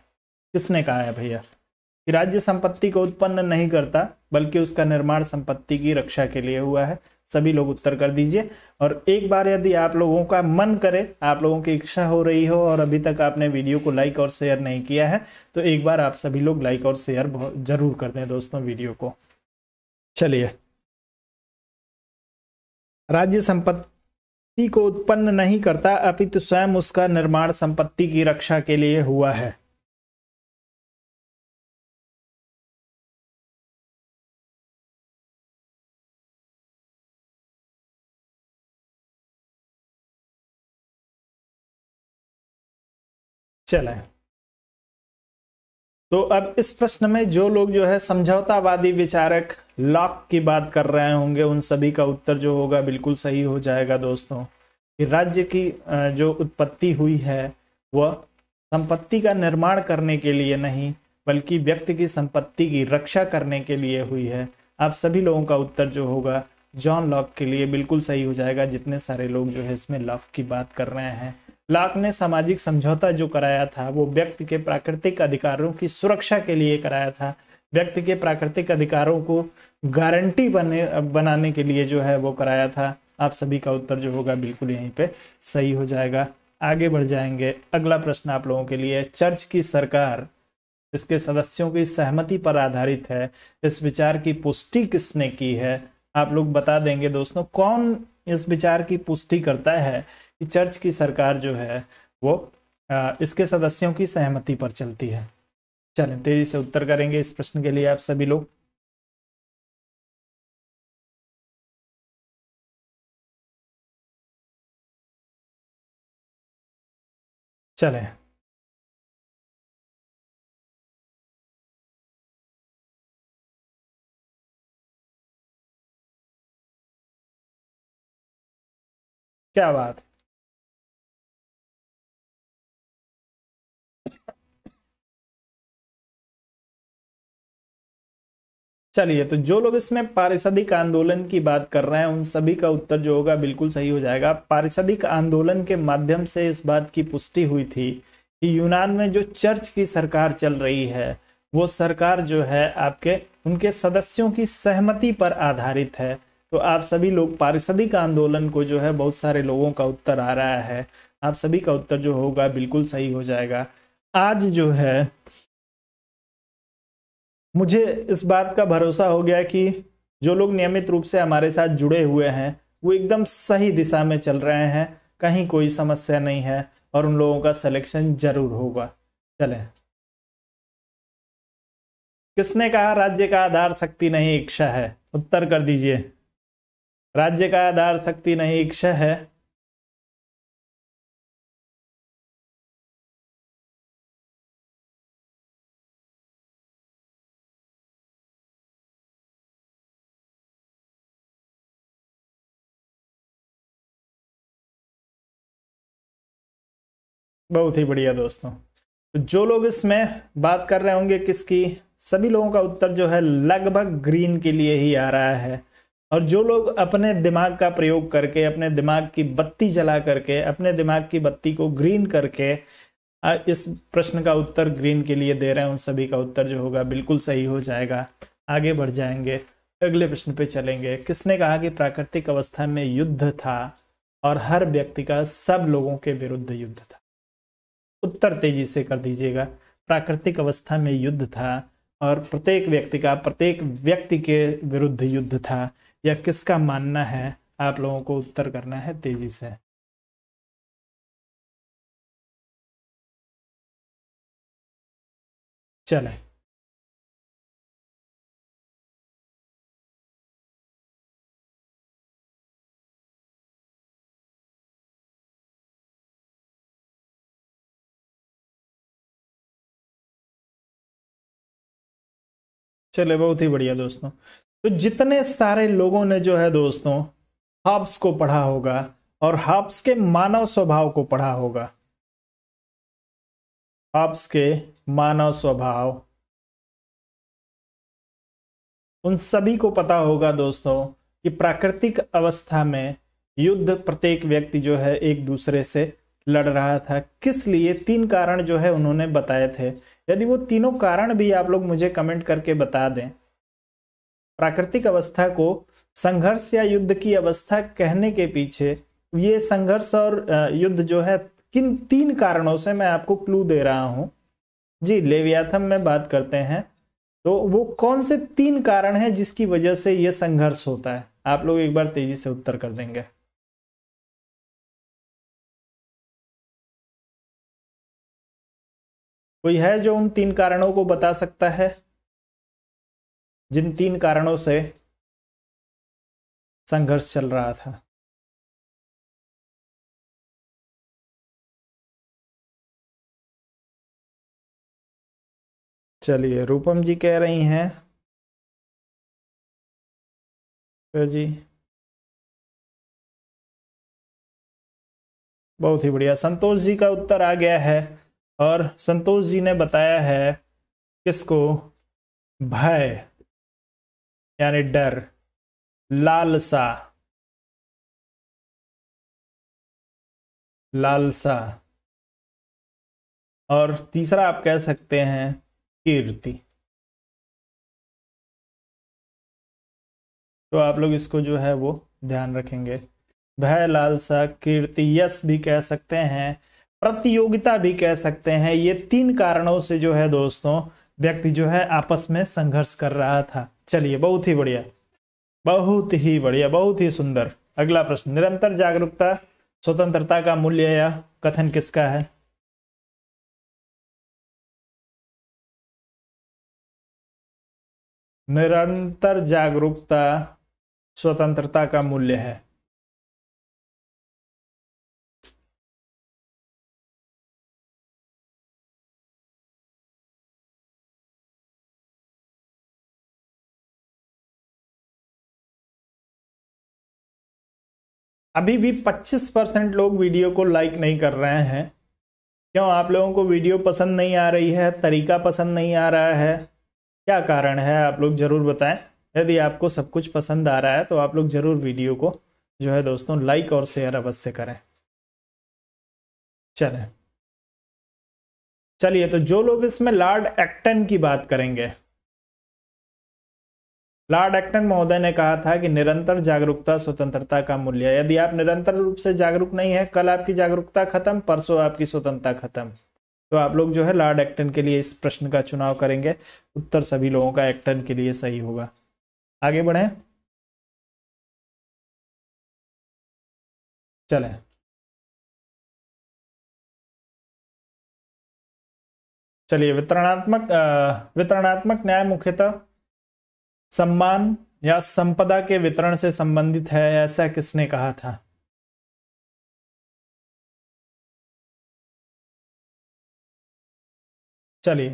किसने कहा है भैया कि राज्य संपत्ति को उत्पन्न नहीं करता बल्कि उसका निर्माण संपत्ति की रक्षा के लिए हुआ है? सभी लोग उत्तर कर दीजिए। और एक बार यदि आप लोगों का मन करे, आप लोगों की इच्छा हो रही हो और अभी तक आपने वीडियो को लाइक और शेयर नहीं किया है, तो एक बार आप सभी लोग लाइक और शेयर जरूर कर दें दोस्तों वीडियो को। चलिए, राज्य संपत्ति को उत्पन्न नहीं करता अपितु स्वयं उसका निर्माण संपत्ति की रक्षा के लिए हुआ है। चलें, तो अब इस प्रश्न में जो लोग जो है समझौतावादी विचारक लॉक की बात कर रहे होंगे, उन सभी का उत्तर जो होगा बिल्कुल सही हो जाएगा दोस्तों। कि राज्य की जो उत्पत्ति हुई है वह संपत्ति का निर्माण करने के लिए नहीं बल्कि व्यक्ति की संपत्ति की रक्षा करने के लिए हुई है। आप सभी लोगों का उत्तर जो होगा जॉन लॉक के लिए बिल्कुल सही हो जाएगा। जितने सारे लोग जो है इसमें लॉक की बात कर रहे हैं। लॉक ने सामाजिक समझौता जो कराया था वो व्यक्ति के प्राकृतिक अधिकारों की सुरक्षा के लिए कराया था। व्यक्ति के प्राकृतिक अधिकारों को गारंटी बनाने के लिए जो है वो कराया था। आप सभी का उत्तर जो होगा बिल्कुल यहीं पे सही हो जाएगा। आगे बढ़ जाएंगे। अगला प्रश्न आप लोगों के लिए, चर्च की सरकार इसके सदस्यों की सहमति पर आधारित है, इस विचार की पुष्टि किसने की है? आप लोग बता देंगे दोस्तों, कौन इस विचार की पुष्टि करता है कि चर्च की सरकार जो है वो इसके सदस्यों की सहमति पर चलती है? चलें, तेजी से उत्तर करेंगे इस प्रश्न के लिए आप सभी लोग। चलें, क्या बात। चलिए, तो जो लोग इसमें पारिषदिक आंदोलन की बात कर रहे हैं उन सभी का उत्तर जो होगा बिल्कुल सही हो जाएगा। पारिषदिक आंदोलन के माध्यम से इस बात की पुष्टि हुई थी कि यूनान में जो चर्च की सरकार चल रही है वो सरकार जो है आपके उनके सदस्यों की सहमति पर आधारित है। तो आप सभी लोग पारिषदिक आंदोलन को जो है, बहुत सारे लोगों का उत्तर आ रहा है, आप सभी का उत्तर जो होगा बिल्कुल सही हो जाएगा। आज जो है मुझे इस बात का भरोसा हो गया कि जो लोग नियमित रूप से हमारे साथ जुड़े हुए हैं वो एकदम सही दिशा में चल रहे हैं, कहीं कोई समस्या नहीं है और उन लोगों का सिलेक्शन जरूर होगा। चलें, किसने कहा राज्य का आधार शक्ति नहीं इच्छा है? उत्तर कर दीजिए। राज्य का आधार शक्ति नहीं इच्छा है। बहुत ही बढ़िया दोस्तों। तो जो लोग इसमें बात कर रहे होंगे किसकी, सभी लोगों का उत्तर जो है लगभग ग्रीन के लिए ही आ रहा है। और जो लोग अपने दिमाग का प्रयोग करके, अपने दिमाग की बत्ती जला करके, अपने दिमाग की बत्ती को ग्रीन करके इस प्रश्न का उत्तर ग्रीन के लिए दे रहे हैं, उन सभी का उत्तर जो होगा बिल्कुल सही हो जाएगा। आगे बढ़ जाएंगे, अगले प्रश्न पे चलेंगे। किसने कहा कि प्राकृतिक अवस्था में युद्ध था और हर व्यक्ति का सब लोगों के विरुद्ध युद्ध था? उत्तर तेजी से कर दीजिएगा। प्राकृतिक अवस्था में युद्ध था और प्रत्येक व्यक्ति का प्रत्येक व्यक्ति के विरुद्ध युद्ध था, यह किसका मानना है? आप लोगों को उत्तर करना है तेजी से। चले, चले, बहुत ही बढ़िया दोस्तों। तो जितने सारे लोगों ने जो है दोस्तों हॉब्स को पढ़ा होगा और हॉब्स के मानव स्वभाव को पढ़ा होगा, हॉब्स के मानव स्वभाव, उन सभी को पता होगा दोस्तों कि प्राकृतिक अवस्था में युद्ध प्रत्येक व्यक्ति जो है एक दूसरे से लड़ रहा था। किस लिए? 3 कारण जो है उन्होंने बताए थे। यदि वो तीनों कारण भी आप लोग मुझे कमेंट करके बता दें। प्राकृतिक अवस्था को संघर्ष या युद्ध की अवस्था कहने के पीछे ये संघर्ष और युद्ध जो है किन 3 कारणों से, मैं आपको क्लू दे रहा हूं जी। लेवियाथम में बात करते हैं तो वो कौन से 3 कारण हैं जिसकी वजह से ये संघर्ष होता है? आप लोग एक बार तेजी से उत्तर कर देंगे। कोई है जो उन 3 कारणों को बता सकता है, जिन 3 कारणों से संघर्ष चल रहा था? चलिए, रूपम जी कह रही हैं तो जी, बहुत ही बढ़िया। संतोष जी का उत्तर आ गया है और संतोष जी ने बताया है किसको? भय यानी डर, लालसा, लालसा, और तीसरा आप कह सकते हैं कीर्ति। तो आप लोग इसको जो है वो ध्यान रखेंगे। भय, लालसा, कीर्ति, यश भी कह सकते हैं, प्रतियोगिता भी कह सकते हैं। ये 3 कारणों से जो है दोस्तों व्यक्ति जो है आपस में संघर्ष कर रहा था। चलिए, बहुत ही बढ़िया, बहुत ही बढ़िया, बहुत ही सुंदर। अगला प्रश्न, निरंतर जागरूकता स्वतंत्रता का मूल्य या कथन किसका है? निरंतर जागरूकता स्वतंत्रता का मूल्य है। अभी भी 25% लोग वीडियो को लाइक नहीं कर रहे हैं। क्यों? आप लोगों को वीडियो पसंद नहीं आ रही है, तरीका पसंद नहीं आ रहा है? क्या कारण है? आप लोग जरूर बताएं। यदि आपको सब कुछ पसंद आ रहा है तो आप लोग जरूर वीडियो को जो है दोस्तों लाइक और शेयर अवश्य करें। चलिए, तो जो लोग इसमें लॉर्ड एक्टन की बात करेंगे, लॉर्ड एक्टन महोदय ने कहा था कि निरंतर जागरूकता स्वतंत्रता का मूल्य है। यदि आप निरंतर रूप से जागरूक नहीं है, कल आपकी जागरूकता खत्म, परसों आपकी स्वतंत्रता खत्म। तो आप लोग जो है लॉर्ड एक्टन के लिए इस प्रश्न का चुनाव करेंगे। उत्तर सभी लोगों का एक्टन के लिए सही होगा। आगे बढ़े, चलें। चलिए, वितरणात्मक न्याय मुख्यतः सम्मान या संपदा के वितरण से संबंधित है, ऐसा किसने कहा था? चलिए,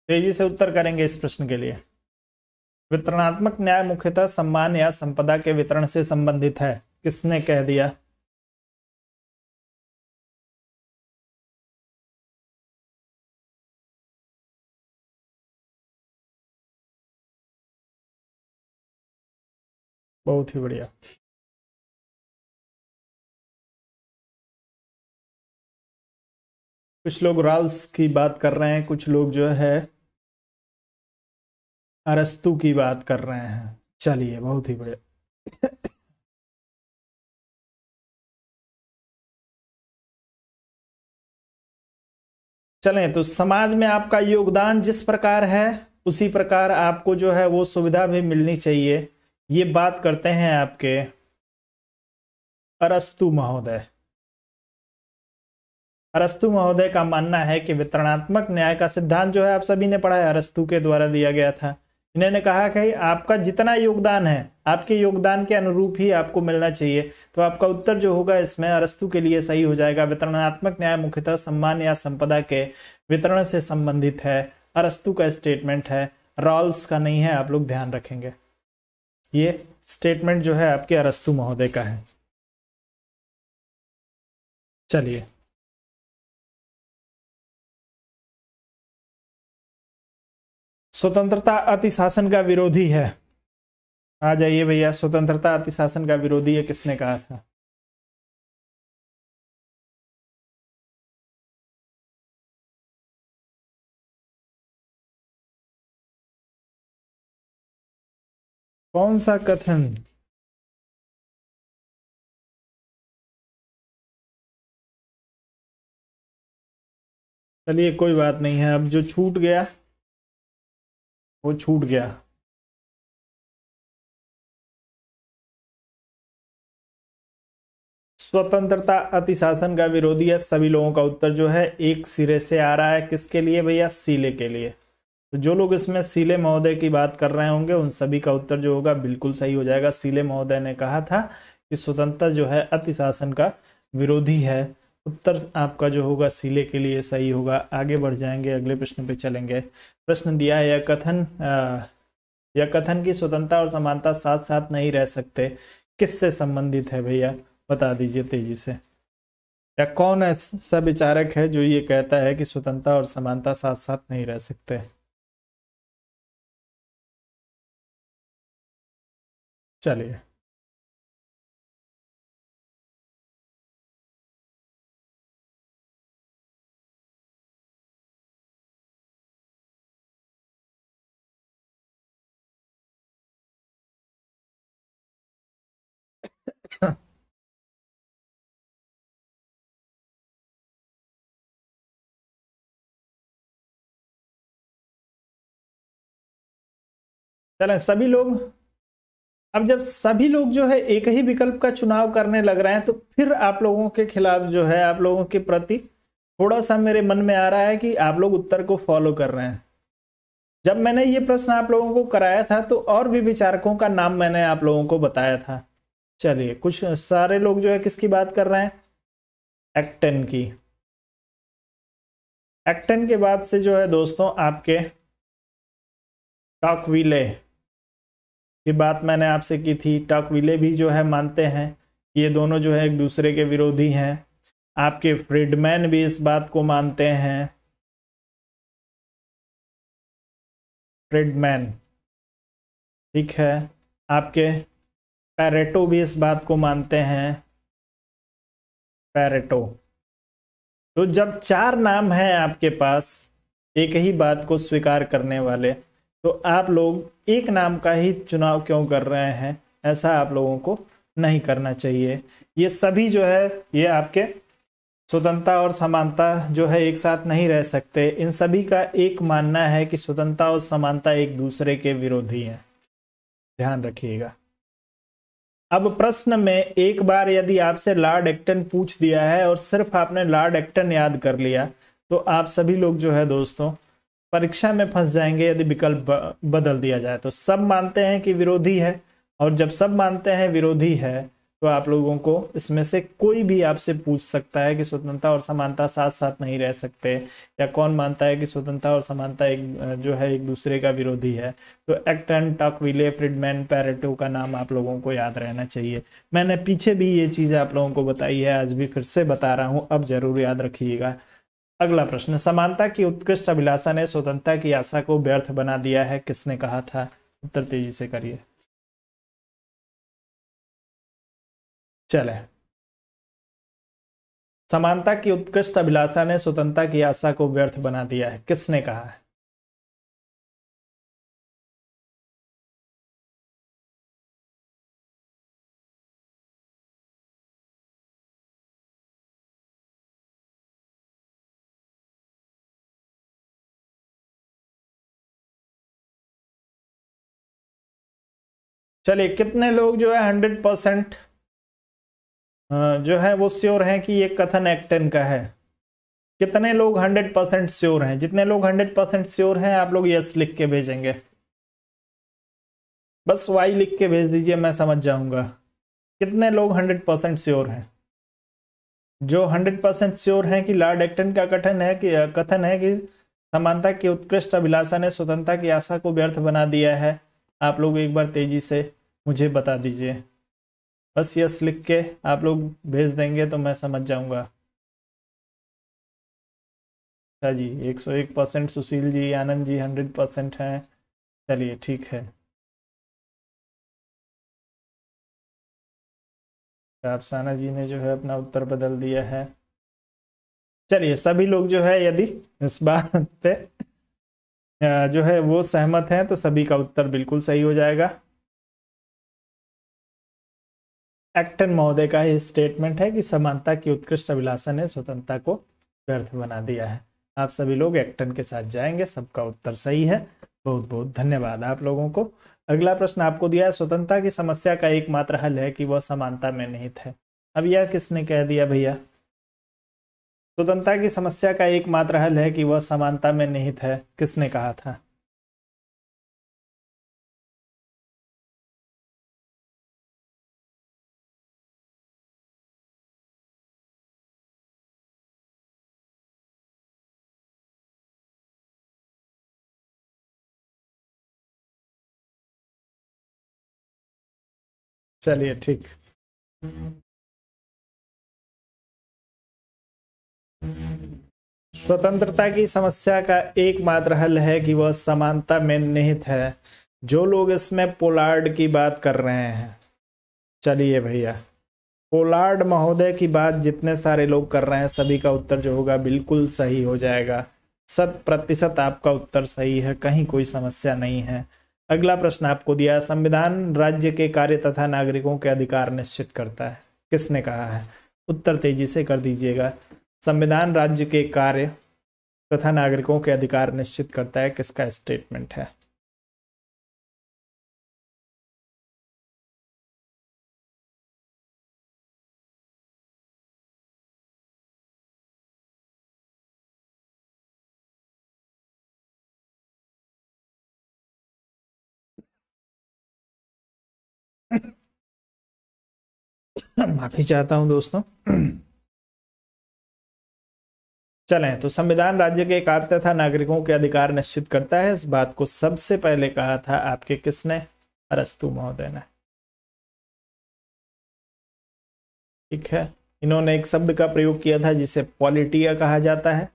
तेजी से उत्तर करेंगे इस प्रश्न के लिए। वितरणात्मक न्याय मुख्यतः सम्मान या संपदा के वितरण से संबंधित है, किसने कह दिया? बहुत ही बढ़िया। कुछ लोग राल्स की बात कर रहे हैं, कुछ लोग जो है अरस्तु की बात कर रहे हैं। चलिए, बहुत ही बढ़िया। चलें, तो समाज में आपका योगदान जिस प्रकार है उसी प्रकार आपको जो है वो सुविधा भी मिलनी चाहिए। ये बात करते हैं आपके अरस्तु महोदय। अरस्तु महोदय का मानना है कि वितरणात्मक न्याय का सिद्धांत जो है आप सभी ने पढ़ा है, अरस्तु के द्वारा दिया गया था। इन्होंने कहा कि आपका जितना योगदान है आपके योगदान के अनुरूप ही आपको मिलना चाहिए। तो आपका उत्तर जो होगा इसमें अरस्तु के लिए सही हो जाएगा। वितरणात्मक न्याय मुख्यतः सम्मान या संपदा के वितरण से संबंधित है। अरस्तु का स्टेटमेंट है, रॉल्स का नहीं है, आप लोग ध्यान रखेंगे। ये स्टेटमेंट जो है आपके अरस्तु महोदय का है। चलिए, स्वतंत्रता अतिशासन का विरोधी है। आ जाइए भैया, स्वतंत्रता अतिशासन का विरोधी है किसने कहा था? कौन सा कथन? चलिए, कोई बात नहीं है, अब जो छूट गया वो छूट गया। स्वतंत्रता अतिशासन का विरोधी है। सभी लोगों का उत्तर जो है एक सिरे से आ रहा है। किसके लिए भैया? सीले के लिए। तो जो लोग इसमें सीले महोदय की बात कर रहे होंगे उन सभी का उत्तर जो होगा बिल्कुल सही हो जाएगा। सीले महोदय ने कहा था कि स्वतंत्रता जो है अतिशासन का विरोधी है। उत्तर आपका जो होगा सीले के लिए सही होगा। आगे बढ़ जाएंगे, अगले प्रश्न पे चलेंगे। प्रश्न दिया है, यह कथन की स्वतंत्रता और समानता साथ साथ नहीं रह सकते किससे संबंधित है भैया? बता दीजिए तेजी से। या कौन ऐसा विचारक है जो ये कहता है कि स्वतंत्रता और समानता साथ साथ नहीं रह सकते? चलिए, चलें सभी लोग। अब जब सभी लोग जो है एक ही विकल्प का चुनाव करने लग रहे हैं तो फिर आप लोगों के खिलाफ जो है, आप लोगों के प्रति थोड़ा सा मेरे मन में आ रहा है कि आप लोग उत्तर को फॉलो कर रहे हैं। जब मैंने ये प्रश्न आप लोगों को कराया था तो और भी विचारकों का नाम मैंने आप लोगों को बताया था। चलिए, कुछ सारे लोग जो है किसकी बात कर रहे हैं? एक्टन की। एक्टन के बाद से जो है दोस्तों आपके टॉकविले की बात मैंने आपसे की थी। टॉकविले भी जो है मानते हैं ये दोनों जो है एक दूसरे के विरोधी हैं। आपके फ्रीडमैन भी इस बात को मानते हैं। फ्रीडमैन, ठीक है। आपके पैरेटो भी इस बात को मानते हैं। पैरेटो। तो जब चार नाम हैं आपके पास एक ही बात को स्वीकार करने वाले, तो आप लोग एक नाम का ही चुनाव क्यों कर रहे हैं? ऐसा आप लोगों को नहीं करना चाहिए। ये सभी जो है ये आपके स्वतंत्रता और समानता जो है एक साथ नहीं रह सकते। इन सभी का एक मानना है कि स्वतंत्रता और समानता एक दूसरे के विरोधी हैं। ध्यान रखिएगा। अब प्रश्न में एक बार यदि आपसे लॉर्ड एक्टन पूछ दिया है और सिर्फ आपने लॉर्ड एक्टन याद कर लिया तो आप सभी लोग जो है दोस्तों परीक्षा में फंस जाएंगे यदि विकल्प बदल दिया जाए तो। सब मानते हैं कि विरोधी है, और जब सब मानते हैं विरोधी है तो आप लोगों को इसमें से कोई भी आपसे पूछ सकता है कि स्वतंत्रता और समानता साथ साथ नहीं रह सकते, या कौन मानता है कि स्वतंत्रता और समानता एक जो है एक दूसरे का विरोधी है। तो एक्टन, टॉकविले, फ्रीडमैन, पैरेटो का नाम आप लोगों को याद रहना चाहिए। मैंने पीछे भी ये चीज़ आप लोगों को बताई है, आज भी फिर से बता रहा हूँ, अब जरूर याद रखिएगा। अगला प्रश्न, समानता की उत्कृष्ट अभिलाषा ने स्वतंत्रता की आशा को व्यर्थ बना दिया है, किसने कहा था? उत्तर तेजी से करिए। चले, समानता की उत्कृष्ट अभिलाषा ने स्वतंत्रता की आशा को व्यर्थ बना दिया है, किसने कहा है? चलिए, कितने लोग जो है 100% जो है वो श्योर हैं कि ये कथन एक्टन का है? कितने लोग 100% श्योर हैं? जितने लोग 100% श्योर हैं आप लोग यस लिख के भेजेंगे, बस वाई लिख के भेज दीजिए, मैं समझ जाऊंगा। कितने लोग 100% श्योर हैं? जो 100% श्योर हैं कि लॉर्ड एक्टन का कथन है कि समानता की उत्कृष्ट अभिलाषा ने स्वतंत्रता की आशा को व्यर्थ बना दिया है, आप लोग एक बार तेजी से मुझे बता दीजिए। बस यस लिख के आप लोग भेज देंगे तो मैं समझ जाऊंगा। अच्छा जी, 101% सुशील जी, आनंद जी 100% हैं। चलिए ठीक है, अफसाना जी ने जो है अपना उत्तर बदल दिया है। चलिए, सभी लोग जो है यदि इस बात पे जो है वो सहमत हैं तो सभी का उत्तर बिल्कुल सही हो जाएगा। एक्टन महोदय का ये स्टेटमेंट है कि समानता की उत्कृष्ट अभिलाषा ने स्वतंत्रता को व्यर्थ बना दिया है। आप सभी लोग एक्टन के साथ जाएंगे, सबका उत्तर सही है। बहुत बहुत धन्यवाद आप लोगों को। अगला प्रश्न आपको दिया है, स्वतंत्रता की समस्या का एकमात्र हल है कि वह समानता में निहित है। अब यह किसने कह दिया भैया? स्वतंत्रता की समस्या का एकमात्र हल है कि वह समानता में निहित है, किसने कहा था? चलिए ठीक, स्वतंत्रता की समस्या का एकमात्र हल है कि वह समानता में निहित है। जो लोग इसमें पोलार्ड की बात कर रहे हैं, चलिए भैया, पोलार्ड महोदय की बात जितने सारे लोग कर रहे हैं सभी का उत्तर जो होगा बिल्कुल सही हो जाएगा। 100% आपका उत्तर सही है, कहीं कोई समस्या नहीं है। अगला प्रश्न आपको दिया, संविधान राज्य के कार्य तथा नागरिकों के अधिकार निश्चित करता है, किसने कहा है? उत्तर तेजी से कर दीजिएगा। संविधान राज्य के कार्य तथा नागरिकों के अधिकार निश्चित करता है, किसका स्टेटमेंट है? माफी चाहता हूं दोस्तों। चलें, तो संविधान राज्य के कार्य तथा नागरिकों के अधिकार निश्चित करता है। इस बात को सबसे पहले कहा था आपके किसने? अरस्तु महोदय ने। ठीक है, इन्होंने एक शब्द का प्रयोग किया था जिसे पॉलिटिया कहा जाता है।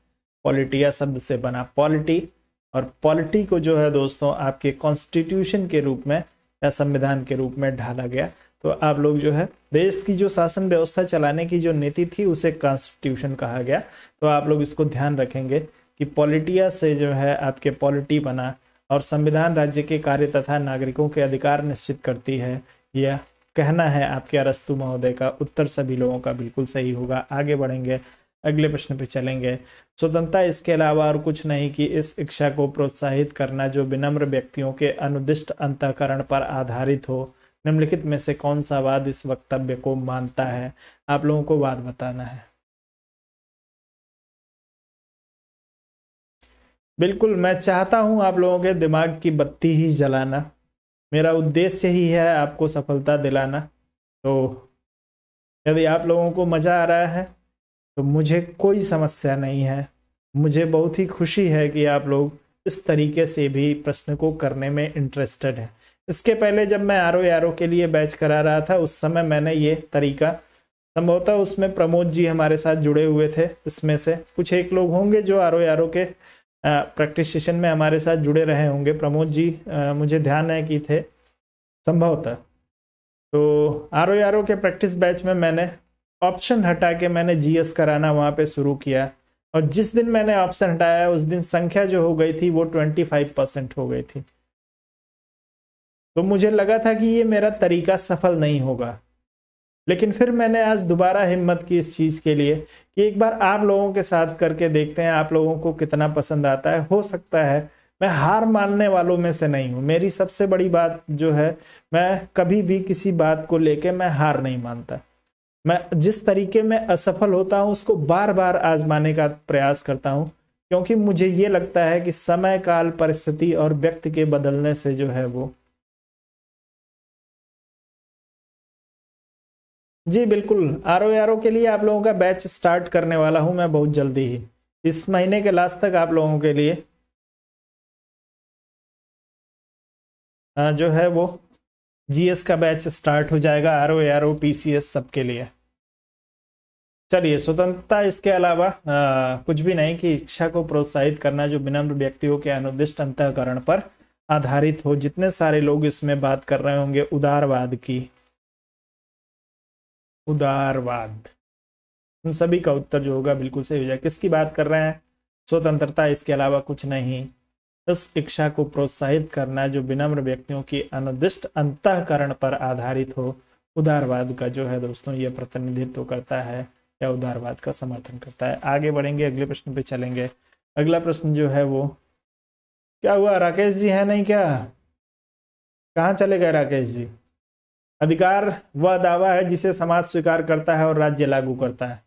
पॉलिटिया शब्द से बना पॉलिटी, और पॉलिटी को जो है दोस्तों आपके कॉन्स्टिट्यूशन के रूप में या संविधान के रूप में ढाला गया। तो आप लोग जो है देश की जो शासन व्यवस्था चलाने की जो नीति थी उसे कॉन्स्टिट्यूशन कहा गया। तो आप लोग इसको ध्यान रखेंगे कि पॉलिटिया से जो है आपके पॉलिटी बना, और संविधान राज्य के कार्य तथा नागरिकों के अधिकार निश्चित करती है, यह कहना है आपके अरस्तु महोदय का। उत्तर सभी लोगों का बिल्कुल सही होगा। आगे बढ़ेंगे, अगले प्रश्न पे चलेंगे। स्वतंत्रता इसके अलावा और कुछ नहीं कि इस इच्छा को प्रोत्साहित करना जो विनम्र व्यक्तियों के अनुदिष्ट अंतःकरण पर आधारित हो। निम्नलिखित में से कौन सा वाद इस वक्तव्य को मानता है? आप लोगों को वाद बताना है। बिल्कुल, मैं चाहता हूं आप लोगों के दिमाग की बत्ती ही जलाना, मेरा उद्देश्य ही है आपको सफलता दिलाना। तो यदि आप लोगों को मज़ा आ रहा है तो मुझे कोई समस्या नहीं है। मुझे बहुत ही खुशी है कि आप लोग इस तरीके से भी प्रश्न को करने में इंटरेस्टेड है। इसके पहले जब मैं आर ओ के लिए बैच करा रहा था उस समय मैंने ये तरीका, संभवतः उसमें प्रमोद जी हमारे साथ जुड़े हुए थे, इसमें से कुछ एक लोग होंगे जो आर ओ के प्रैक्टिस सेशन में हमारे साथ जुड़े रहे होंगे। प्रमोद जी मुझे ध्यान है कि थे संभवतः। तो आर के प्रैक्टिस बैच में मैंने ऑप्शन हटा के मैंने जीएस कराना वहाँ पे शुरू किया, और जिस दिन मैंने ऑप्शन हटाया उस दिन संख्या जो हो गई थी वो 25% हो गई थी। तो मुझे लगा था कि ये मेरा तरीका सफल नहीं होगा, लेकिन फिर मैंने आज दोबारा हिम्मत की इस चीज़ के लिए कि एक बार आप लोगों के साथ करके देखते हैं आप लोगों को कितना पसंद आता है। हो सकता है, मैं हार मानने वालों में से नहीं हूँ। मेरी सबसे बड़ी बात जो है, मैं कभी भी किसी बात को लेके मैं हार नहीं मानता। मैं जिस तरीके में असफल होता हूँ उसको बार बार आजमाने का प्रयास करता हूँ, क्योंकि मुझे ये लगता है कि समय, काल, परिस्थिति और व्यक्ति के बदलने से जो है वो। जी बिल्कुल, आर के लिए आप लोगों का बैच स्टार्ट करने वाला हूं मैं बहुत जल्दी ही, इस महीने के लास्ट तक आप लोगों के लिए जो है वो जीएस का बैच स्टार्ट हो जाएगा, आर ओ पीसीएस सबके लिए। चलिए, स्वतंत्रता इसके अलावा कुछ भी नहीं कि इच्छा को प्रोत्साहित करना जो विनम्र व्यक्तियों के अनुदिष्ट अंतःकरण पर आधारित हो। जितने सारे लोग इसमें बात कर रहे होंगे उदारवाद की, उदारवाद, उन सभी का उत्तर जो होगा बिल्कुल सही हो जाएगा। किसकी बात कर रहे हैं? स्वतंत्रता इसके अलावा कुछ नहीं। इस इच्छा को प्रोत्साहित करना जो विनम्र व्यक्तियों की अनुदिष्ट अंतःकरण पर आधारित हो, उदारवाद का जो है दोस्तों ये प्रतिनिधित्व करता है या उदारवाद का समर्थन करता है। आगे बढ़ेंगे, अगले प्रश्न पे चलेंगे। अगला प्रश्न जो है वो, क्या हुआ राकेश जी है नहीं क्या? कहाँ चले गए राकेश जी? अधिकार वह दावा है जिसे समाज स्वीकार करता है और राज्य लागू करता है।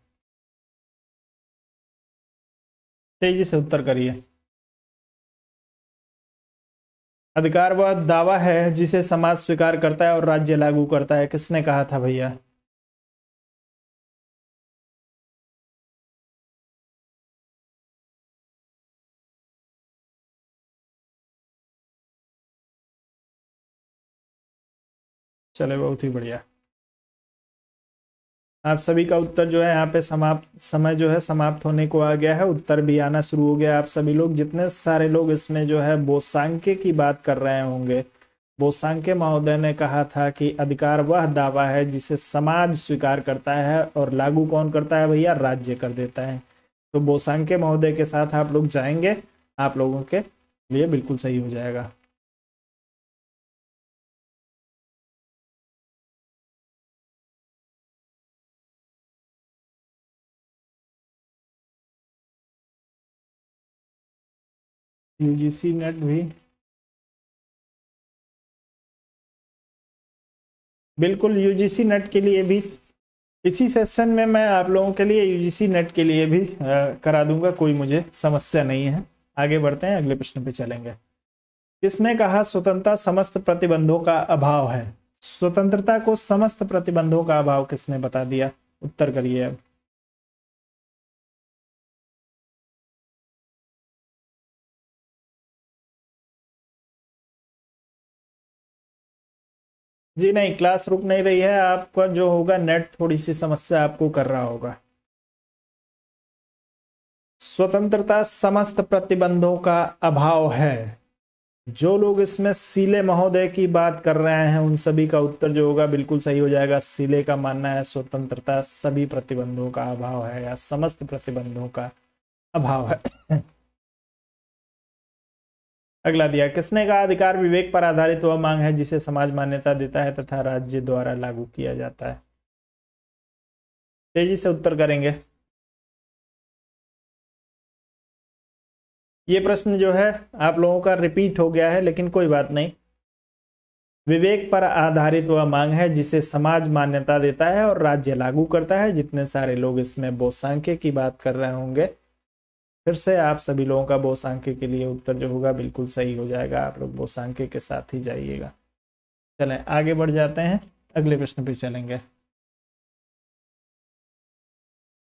तेजी से उत्तर करिए। अधिकार वह दावा है जिसे समाज स्वीकार करता है और राज्य लागू करता है, किसने कहा था भैया? चले, बहुत ही बढ़िया। आप सभी का उत्तर जो है यहाँ पे समाप्त, समय जो है समाप्त होने को आ गया है, उत्तर भी आना शुरू हो गया। आप सभी लोग, जितने सारे लोग इसमें जो है बोसांके की बात कर रहे होंगे, बोसांके महोदय ने कहा था कि अधिकार वह दावा है जिसे समाज स्वीकार करता है और लागू कौन करता है भैया? राज्य कर देता है। तो बोसांके महोदय के साथ आप लोग जाएंगे, आप लोगों के लिए बिल्कुल सही हो जाएगा। यूजीसी नेट भी बिल्कुल, यूजीसी नेट के लिए भी इसी सेशन में मैं आप लोगों के लिए यूजीसी नेट के लिए भी करा दूंगा, कोई मुझे समस्या नहीं है। आगे बढ़ते हैं, अगले प्रश्न पे चलेंगे। किसने कहा स्वतंत्रता समस्त प्रतिबंधों का अभाव है? स्वतंत्रता को समस्त प्रतिबंधों का अभाव किसने बता दिया? उत्तर करिए अब। जी नहीं, क्लास रुक नहीं रही है, आपका जो होगा नेट थोड़ी सी समस्या आपको कर रहा होगा। स्वतंत्रता समस्त प्रतिबंधों का अभाव है, जो लोग इसमें सीले महोदय की बात कर रहे हैं उन सभी का उत्तर जो होगा बिल्कुल सही हो जाएगा। सीले का मानना है स्वतंत्रता सभी प्रतिबंधों का अभाव है या समस्त प्रतिबंधों का अभाव है। अगला दिया, किसने कहा अधिकार विवेक पर आधारित वह मांग है जिसे समाज मान्यता देता है तथा राज्य द्वारा लागू किया जाता है? तेजी से उत्तर करेंगे। ये प्रश्न जो है आप लोगों का रिपीट हो गया है, लेकिन कोई बात नहीं। विवेक पर आधारित वह मांग है जिसे समाज मान्यता देता है और राज्य लागू करता है। जितने सारे लोग इसमें बोसांके की बात कर रहे होंगे, फिर से आप सभी लोगों का बोसांके के लिए उत्तर जो होगा बिल्कुल सही हो जाएगा। आप लोग बोसांके के साथ ही जाइएगा। चलें आगे बढ़ जाते हैं, अगले प्रश्न पे चलेंगे।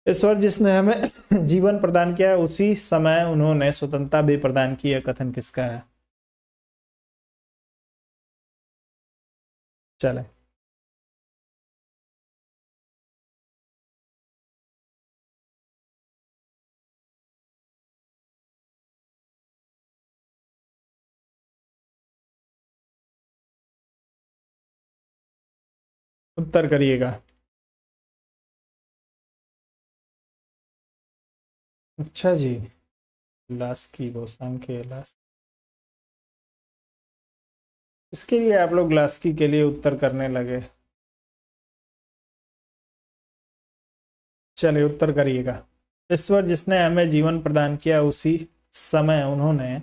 ईश्वर जिसने हमें जीवन प्रदान किया है उसी समय उन्होंने स्वतंत्रता भी प्रदान की है, कथन किसका है? चलें। उत्तर करिएगा। अच्छा जी, लास्की, बोसांके लास्की। इसके लिए आप लोग लास्की के लिए उत्तर करने लगे। चलिए उत्तर करिएगा। ईश्वर जिसने हमें जीवन प्रदान किया उसी समय उन्होंने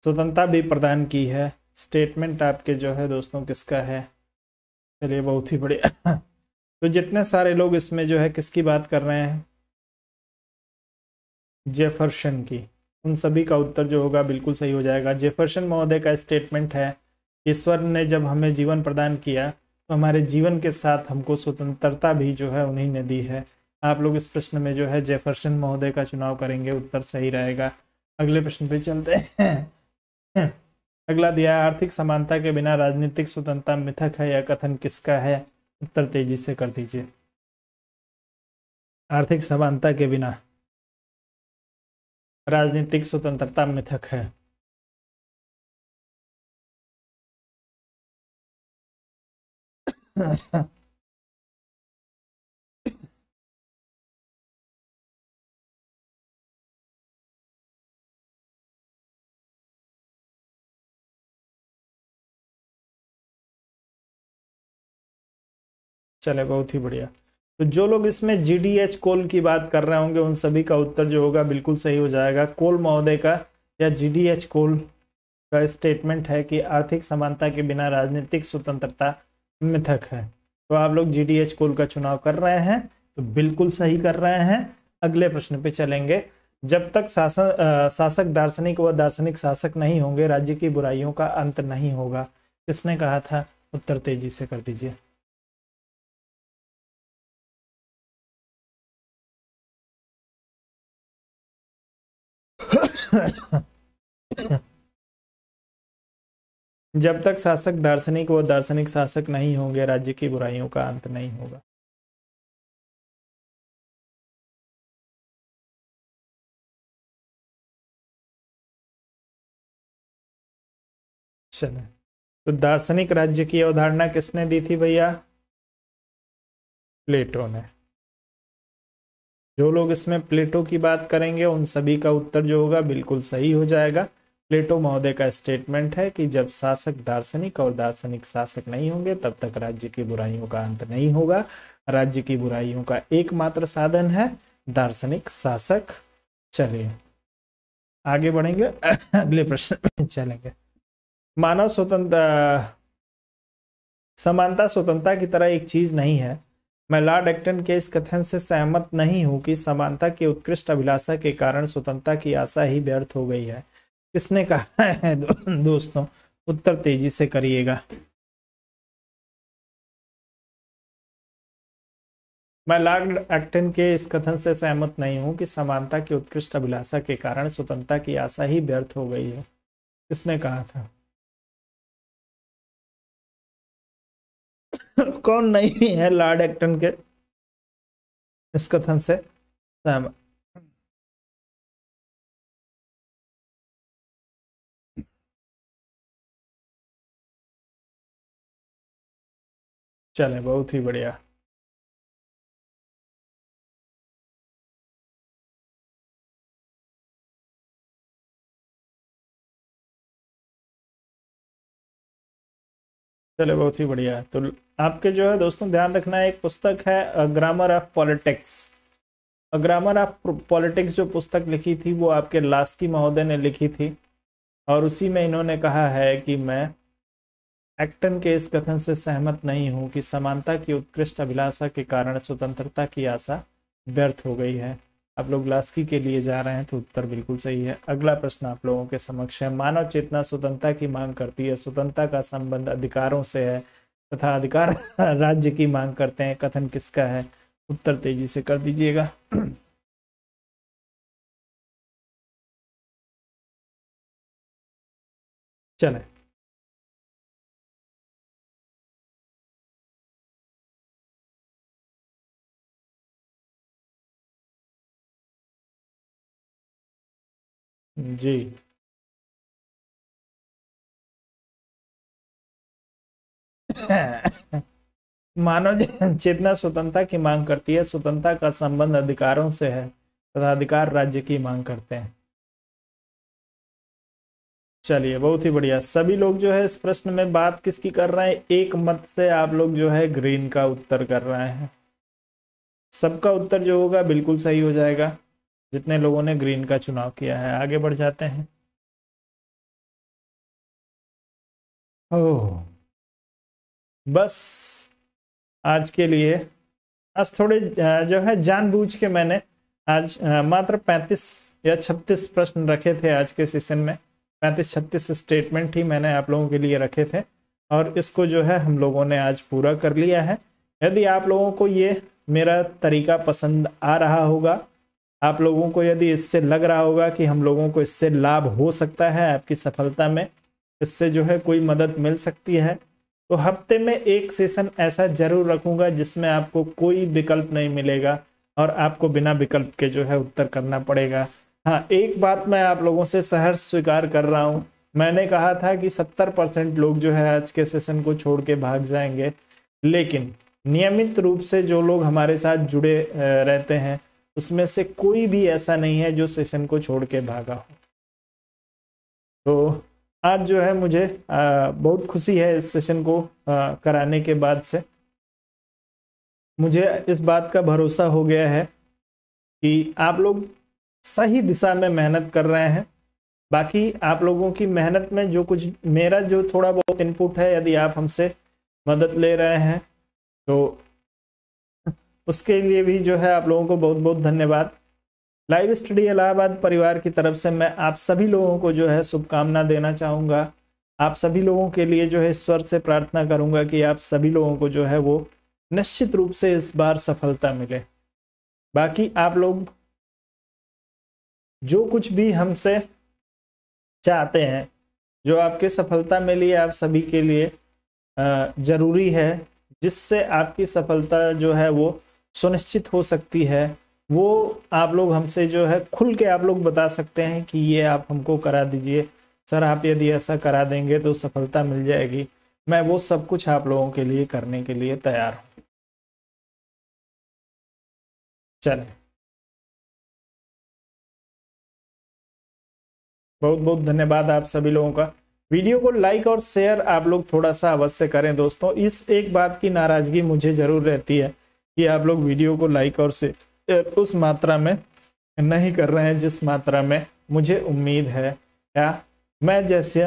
स्वतंत्रता भी प्रदान की है। स्टेटमेंट आपके जो है दोस्तों किसका है? चलिए बहुत ही बढ़िया। तो जितने सारे लोग इसमें जो है किसकी बात कर रहे हैं? जेफरसन की। उन सभी का उत्तर जो होगा बिल्कुल सही हो जाएगा। जेफरसन महोदय का स्टेटमेंट है, ईश्वर ने जब हमें जीवन प्रदान किया तो हमारे जीवन के साथ हमको स्वतंत्रता भी जो है उन्हीं ने दी है। आप लोग इस प्रश्न में जो है जेफरसन महोदय का चुनाव करेंगे, उत्तर सही रहेगा। अगले प्रश्न पे चलते हैं। अगला दिया है, आर्थिक समानता के बिना राजनीतिक स्वतंत्रता मिथक है, यह कथन किसका है? उत्तर तेजी से कर दीजिए। आर्थिक समानता के बिना राजनीतिक स्वतंत्रता मिथक है। चले बहुत ही बढ़िया। तो जो लोग इसमें जीडीएच कोल की बात कर रहे होंगे उन सभी का उत्तर जो होगा बिल्कुल सही हो जाएगा। कोल महोदय का या जीडीएच कोल का स्टेटमेंट है कि आर्थिक समानता के बिना राजनीतिक स्वतंत्रता मिथक है। तो आप लोग जीडीएच कोल का चुनाव कर रहे हैं, तो बिल्कुल सही कर रहे हैं। अगले प्रश्न पे चलेंगे। जब तक शासक दार्शनिक व दार्शनिक शासक नहीं होंगे राज्य की बुराइयों का अंत नहीं होगा। किसने कहा था? उत्तर तेजी से कर दीजिए। जब तक शासक दार्शनिक व दार्शनिक शासक नहीं होंगे राज्य की बुराइयों का अंत नहीं होगा। चले, तो दार्शनिक राज्य की अवधारणा किसने दी थी भैया? प्लेटो ने। जो लोग इसमें प्लेटो की बात करेंगे उन सभी का उत्तर जो होगा बिल्कुल सही हो जाएगा। प्लेटो महोदय का स्टेटमेंट है कि जब शासक दार्शनिक और दार्शनिक शासक नहीं होंगे तब तक राज्य की बुराइयों का अंत नहीं होगा। राज्य की बुराइयों का एकमात्र साधन है दार्शनिक शासक। चलिए आगे बढ़ेंगे। अगले प्रश्न पे चलेंगे। मानव स्वतंत्र समानता स्वतंत्रता की तरह एक चीज नहीं है। मैं लॉर्ड एक्टन के इस कथन से सहमत नहीं हूं कि समानता की उत्कृष्ट अभिलाषा के कारण स्वतंत्रता की आशा ही व्यर्थ हो गई है। किसने कहा है दोस्तों? उत्तर तेजी से करिएगा। मैं लॉर्ड एक्टन के इस कथन से सहमत नहीं हूं कि समानता की उत्कृष्ट अभिलाषा के कारण स्वतंत्रता की आशा ही व्यर्थ हो गई है। किसने कहा था? कौन नहीं है लॉर्ड एक्टन के इस कथन से सहमत? चले बहुत ही बढ़िया। चले बहुत ही बढ़िया। तो आपके जो है दोस्तों ध्यान रखना है, एक पुस्तक है grammar of politics. Grammar of politics जो पुस्तक लिखी थी वो आपके लास्की महोदय ने लिखी थी, और उसी में इन्होंने कहा है कि मैं एक्टन के इस कथन से सहमत नहीं हूं कि समानता की उत्कृष्ट अभिलाषा के कारण स्वतंत्रता की आशा व्यर्थ हो गई है। आप लोग लास्की के लिए जा रहे हैं, तो उत्तर बिल्कुल सही है। अगला प्रश्न आप लोगों के समक्ष है। मानव चेतना स्वतंत्रता की मांग करती है, स्वतंत्रता का संबंध अधिकारों से है तथा अधिकार राज्य की मांग करते हैं, कथन किसका है? उत्तर तेजी से कर दीजिएगा। चले, जी। मानव चेतना स्वतंत्रता की मांग करती है, स्वतंत्रता का संबंध अधिकारों से है तथा अधिकार राज्य की मांग करते हैं। चलिए बहुत ही बढ़िया। सभी लोग जो है इस प्रश्न में बात किसकी कर रहे हैं, एक मत से आप लोग जो है ग्रीन का उत्तर कर रहे हैं। सबका उत्तर जो होगा बिल्कुल सही हो जाएगा जितने लोगों ने ग्रीन का चुनाव किया है। आगे बढ़ जाते हैं। ओह, बस आज के लिए, आज थोड़े जो है जानबूझ के मैंने आज मात्र 35 या 36 प्रश्न रखे थे आज के सेशन में। 35-36 स्टेटमेंट ही मैंने आप लोगों के लिए रखे थे और इसको जो है हम लोगों ने आज पूरा कर लिया है। यदि आप लोगों को ये मेरा तरीका पसंद आ रहा होगा, आप लोगों को यदि इससे लग रहा होगा कि हम लोगों को इससे लाभ हो सकता है, आपकी सफलता में इससे जो है कोई मदद मिल सकती है, तो हफ्ते में एक सेशन ऐसा जरूर रखूंगा जिसमें आपको कोई विकल्प नहीं मिलेगा और आपको बिना विकल्प के जो है उत्तर करना पड़ेगा। हाँ, एक बात मैं आप लोगों से सहर्ष स्वीकार कर रहा हूँ। मैंने कहा था कि 70% लोग जो है आज के सेशन को छोड़ के भाग जाएंगे, लेकिन नियमित रूप से जो लोग हमारे साथ जुड़े रहते हैं उसमें से कोई भी ऐसा नहीं है जो सेशन को छोड़ के भागा हो। तो आज जो है मुझे बहुत खुशी है इस सेशन को कराने के बाद से। मुझे इस बात का भरोसा हो गया है कि आप लोग सही दिशा में मेहनत कर रहे हैं। बाकी आप लोगों की मेहनत में जो कुछ मेरा जो थोड़ा बहुत इनपुट है, यदि आप हमसे मदद ले रहे हैं तो उसके लिए भी जो है आप लोगों को बहुत बहुत धन्यवाद। लाइव स्टडी इलाहाबाद परिवार की तरफ से मैं आप सभी लोगों को जो है शुभकामना देना चाहूँगा। आप सभी लोगों के लिए जो है ईश्वर से प्रार्थना करूँगा कि आप सभी लोगों को जो है वो निश्चित रूप से इस बार सफलता मिले। बाकी आप लोग जो कुछ भी हमसे चाहते हैं, जो आपके सफलता में लिए आप सभी के लिए जरूरी है, जिससे आपकी सफलता जो है वो सुनिश्चित हो सकती है, वो आप लोग हमसे जो है खुल के आप लोग बता सकते हैं कि ये आप हमको करा दीजिए सर, आप यदि ऐसा करा देंगे तो सफलता मिल जाएगी। मैं वो सब कुछ आप लोगों के लिए करने के लिए तैयार हूँ। चलें, बहुत बहुत धन्यवाद आप सभी लोगों का। वीडियो को लाइक और शेयर आप लोग थोड़ा सा अवश्य करें दोस्तों। इस एक बात की नाराजगी मुझे जरूर रहती है कि आप लोग वीडियो को लाइक और शेयर उस मात्रा में नहीं कर रहे हैं जिस मात्रा में मुझे उम्मीद है, या मैं जैसे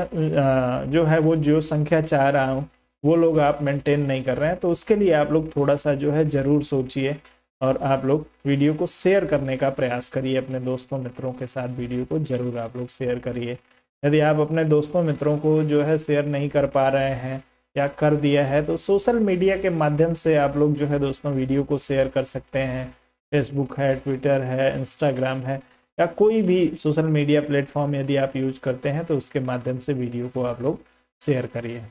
जो है वो जो संख्या चाह रहा हूँ वो लोग आप मेंटेन नहीं कर रहे हैं। तो उसके लिए आप लोग थोड़ा सा जो है जरूर सोचिए और आप लोग वीडियो को शेयर करने का प्रयास करिए। अपने दोस्तों मित्रों के साथ वीडियो को जरूर आप लोग शेयर करिए। यदि आप अपने दोस्तों मित्रों को जो है शेयर नहीं कर पा रहे हैं या कर दिया है तो सोशल मीडिया के माध्यम से आप लोग जो है दोस्तों वीडियो को शेयर कर सकते हैं। फेसबुक है, ट्विटर है, इंस्टाग्राम है, या कोई भी सोशल मीडिया प्लेटफॉर्म यदि आप यूज करते हैं तो उसके माध्यम से वीडियो को आप लोग शेयर करिए।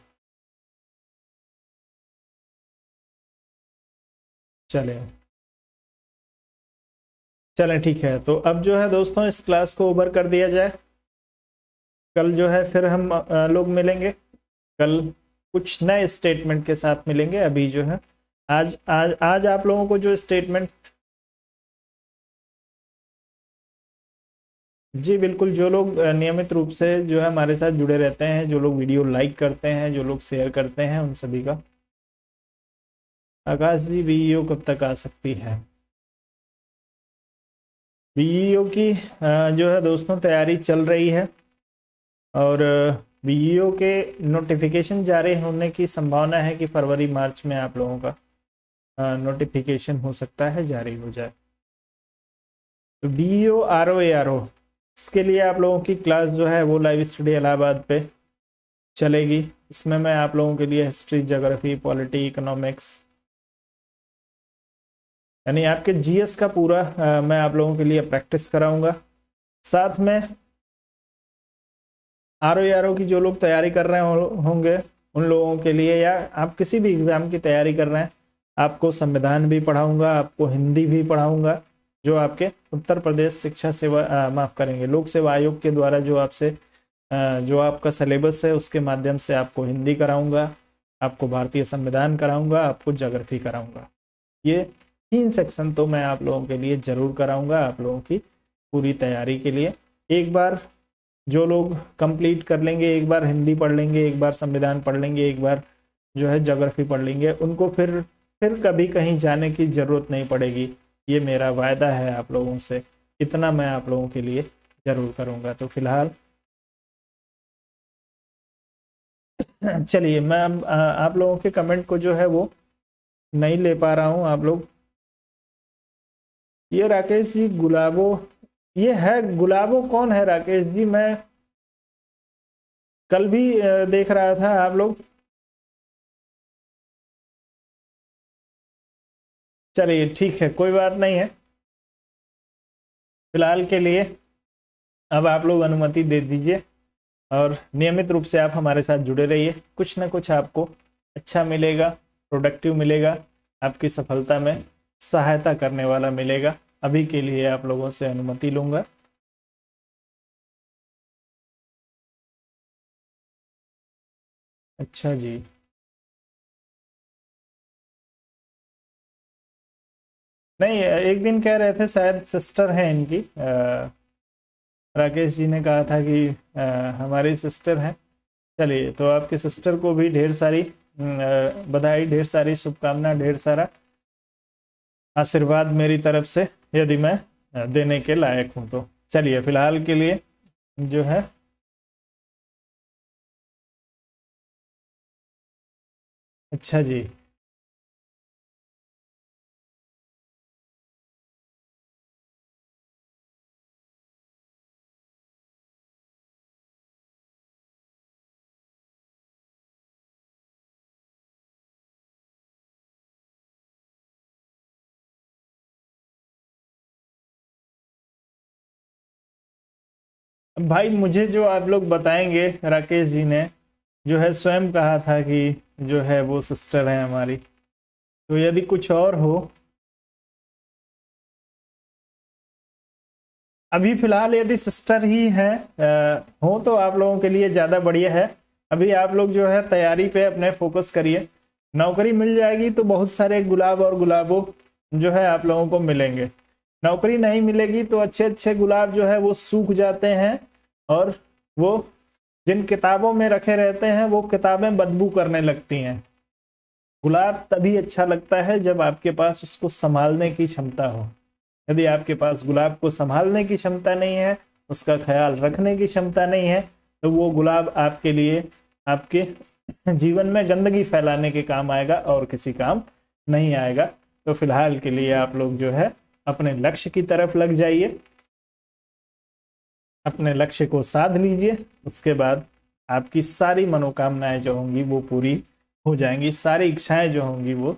चलें चलें ठीक है, तो अब जो है दोस्तों इस क्लास को ओवर कर दिया जाए। कल जो है फिर हम लोग मिलेंगे, कल कुछ नए स्टेटमेंट के साथ मिलेंगे। अभी जो है आज आज आज आप लोगों को जो स्टेटमेंट, जी बिल्कुल, जो लोग नियमित रूप से जो है हमारे साथ जुड़े रहते हैं, जो लोग वीडियो लाइक करते हैं, जो लोग शेयर करते हैं, उन सभी का। आकाश जी, वीडियो कब तक आ सकती है? वीडियो की जो है दोस्तों तैयारी चल रही है और वीडियो के नोटिफिकेशन जारी होने की संभावना है कि फरवरी मार्च में आप लोगों का नोटिफिकेशन हो सकता है जारी हो जाए। तो वीडियो ROARO इसके लिए आप लोगों की क्लास जो है वो लाइव स्टडी इलाहाबाद पे चलेगी। इसमें मैं आप लोगों के लिए हिस्ट्री, ज्योग्राफी, पॉलिटी, इकोनॉमिक्स यानी आपके GS का पूरा मैं आप लोगों के लिए प्रैक्टिस कराऊंगा। साथ में ROARO की जो लोग तैयारी कर रहे होंगे उन लोगों के लिए, या आप किसी भी एग्ज़ाम की तैयारी कर रहे हैं, आपको संविधान भी पढ़ाऊंगा, आपको हिंदी भी पढ़ाऊंगा, जो आपके उत्तर प्रदेश शिक्षा सेवा माफ़ करेंगे लोक सेवा आयोग के द्वारा जो आपसे जो आपका सिलेबस है उसके माध्यम से आपको हिंदी कराऊंगा। आपको भारतीय संविधान कराऊंगा, आपको ज्योग्राफी कराऊंगा। ये 3 सेक्शन तो मैं आप लोगों के लिए ज़रूर कराऊंगा, आप लोगों की पूरी तैयारी के लिए। एक बार जो लोग कंप्लीट कर लेंगे, एक बार हिंदी पढ़ लेंगे, एक बार संविधान पढ़ लेंगे, एक बार जो है ज्योग्राफी पढ़ लेंगे, उनको फिर कभी कहीं जाने की ज़रूरत नहीं पड़ेगी। ये मेरा वायदा है आप लोगों से, इतना मैं आप लोगों के लिए ज़रूर करूँगा। तो फिलहाल चलिए, मैं आप लोगों के कमेंट को जो है वो नहीं ले पा रहा हूँ। आप लोग, ये राकेश जी गुलाबो, ये है गुलाबो कौन है राकेश जी? मैं कल भी देख रहा था आप लोग। चलिए ठीक है, कोई बात नहीं है। फिलहाल के लिए अब आप लोग अनुमति दे दीजिए और नियमित रूप से आप हमारे साथ जुड़े रहिए। कुछ ना कुछ आपको अच्छा मिलेगा, प्रोडक्टिव मिलेगा, आपकी सफलता में सहायता करने वाला मिलेगा। अभी के लिए आप लोगों से अनुमति लूंगा। अच्छा जी, नहीं एक दिन कह रहे थे शायद सिस्टर है इनकी, राकेश जी ने कहा था कि हमारी सिस्टर हैं। चलिए, तो आपके सिस्टर को भी ढेर सारी बधाई, ढेर सारी शुभकामना, ढेर सारा आशीर्वाद मेरी तरफ से, यदि मैं देने के लायक हूं तो। चलिए, फिलहाल के लिए जो है, अच्छा जी, भाई मुझे जो आप लोग बताएंगे, राकेश जी ने जो है स्वयं कहा था कि जो है वो सिस्टर है हमारी, तो यदि कुछ और हो, अभी फिलहाल यदि सिस्टर ही है हो तो आप लोगों के लिए ज़्यादा बढ़िया है। अभी आप लोग जो है तैयारी पे अपने फोकस करिए। नौकरी मिल जाएगी तो बहुत सारे गुलाब और गुलाबों जो है आप लोगों को मिलेंगे। नौकरी नहीं मिलेगी तो अच्छे अच्छे गुलाब जो है वो सूख जाते हैं, और वो जिन किताबों में रखे रहते हैं वो किताबें बदबू करने लगती हैं। गुलाब तभी अच्छा लगता है जब आपके पास उसको संभालने की क्षमता हो। यदि आपके पास गुलाब को संभालने की क्षमता नहीं है, उसका ख्याल रखने की क्षमता नहीं है, तो वो गुलाब आपके लिए, आपके जीवन में गंदगी फैलाने के काम आएगा और किसी काम नहीं आएगा। तो फिलहाल के लिए आप लोग जो है अपने लक्ष्य की तरफ लग जाइए, अपने लक्ष्य को साध लीजिए। उसके बाद आपकी सारी मनोकामनाएं जो होंगी वो पूरी हो जाएंगी, सारी इच्छाएं जो होंगी वो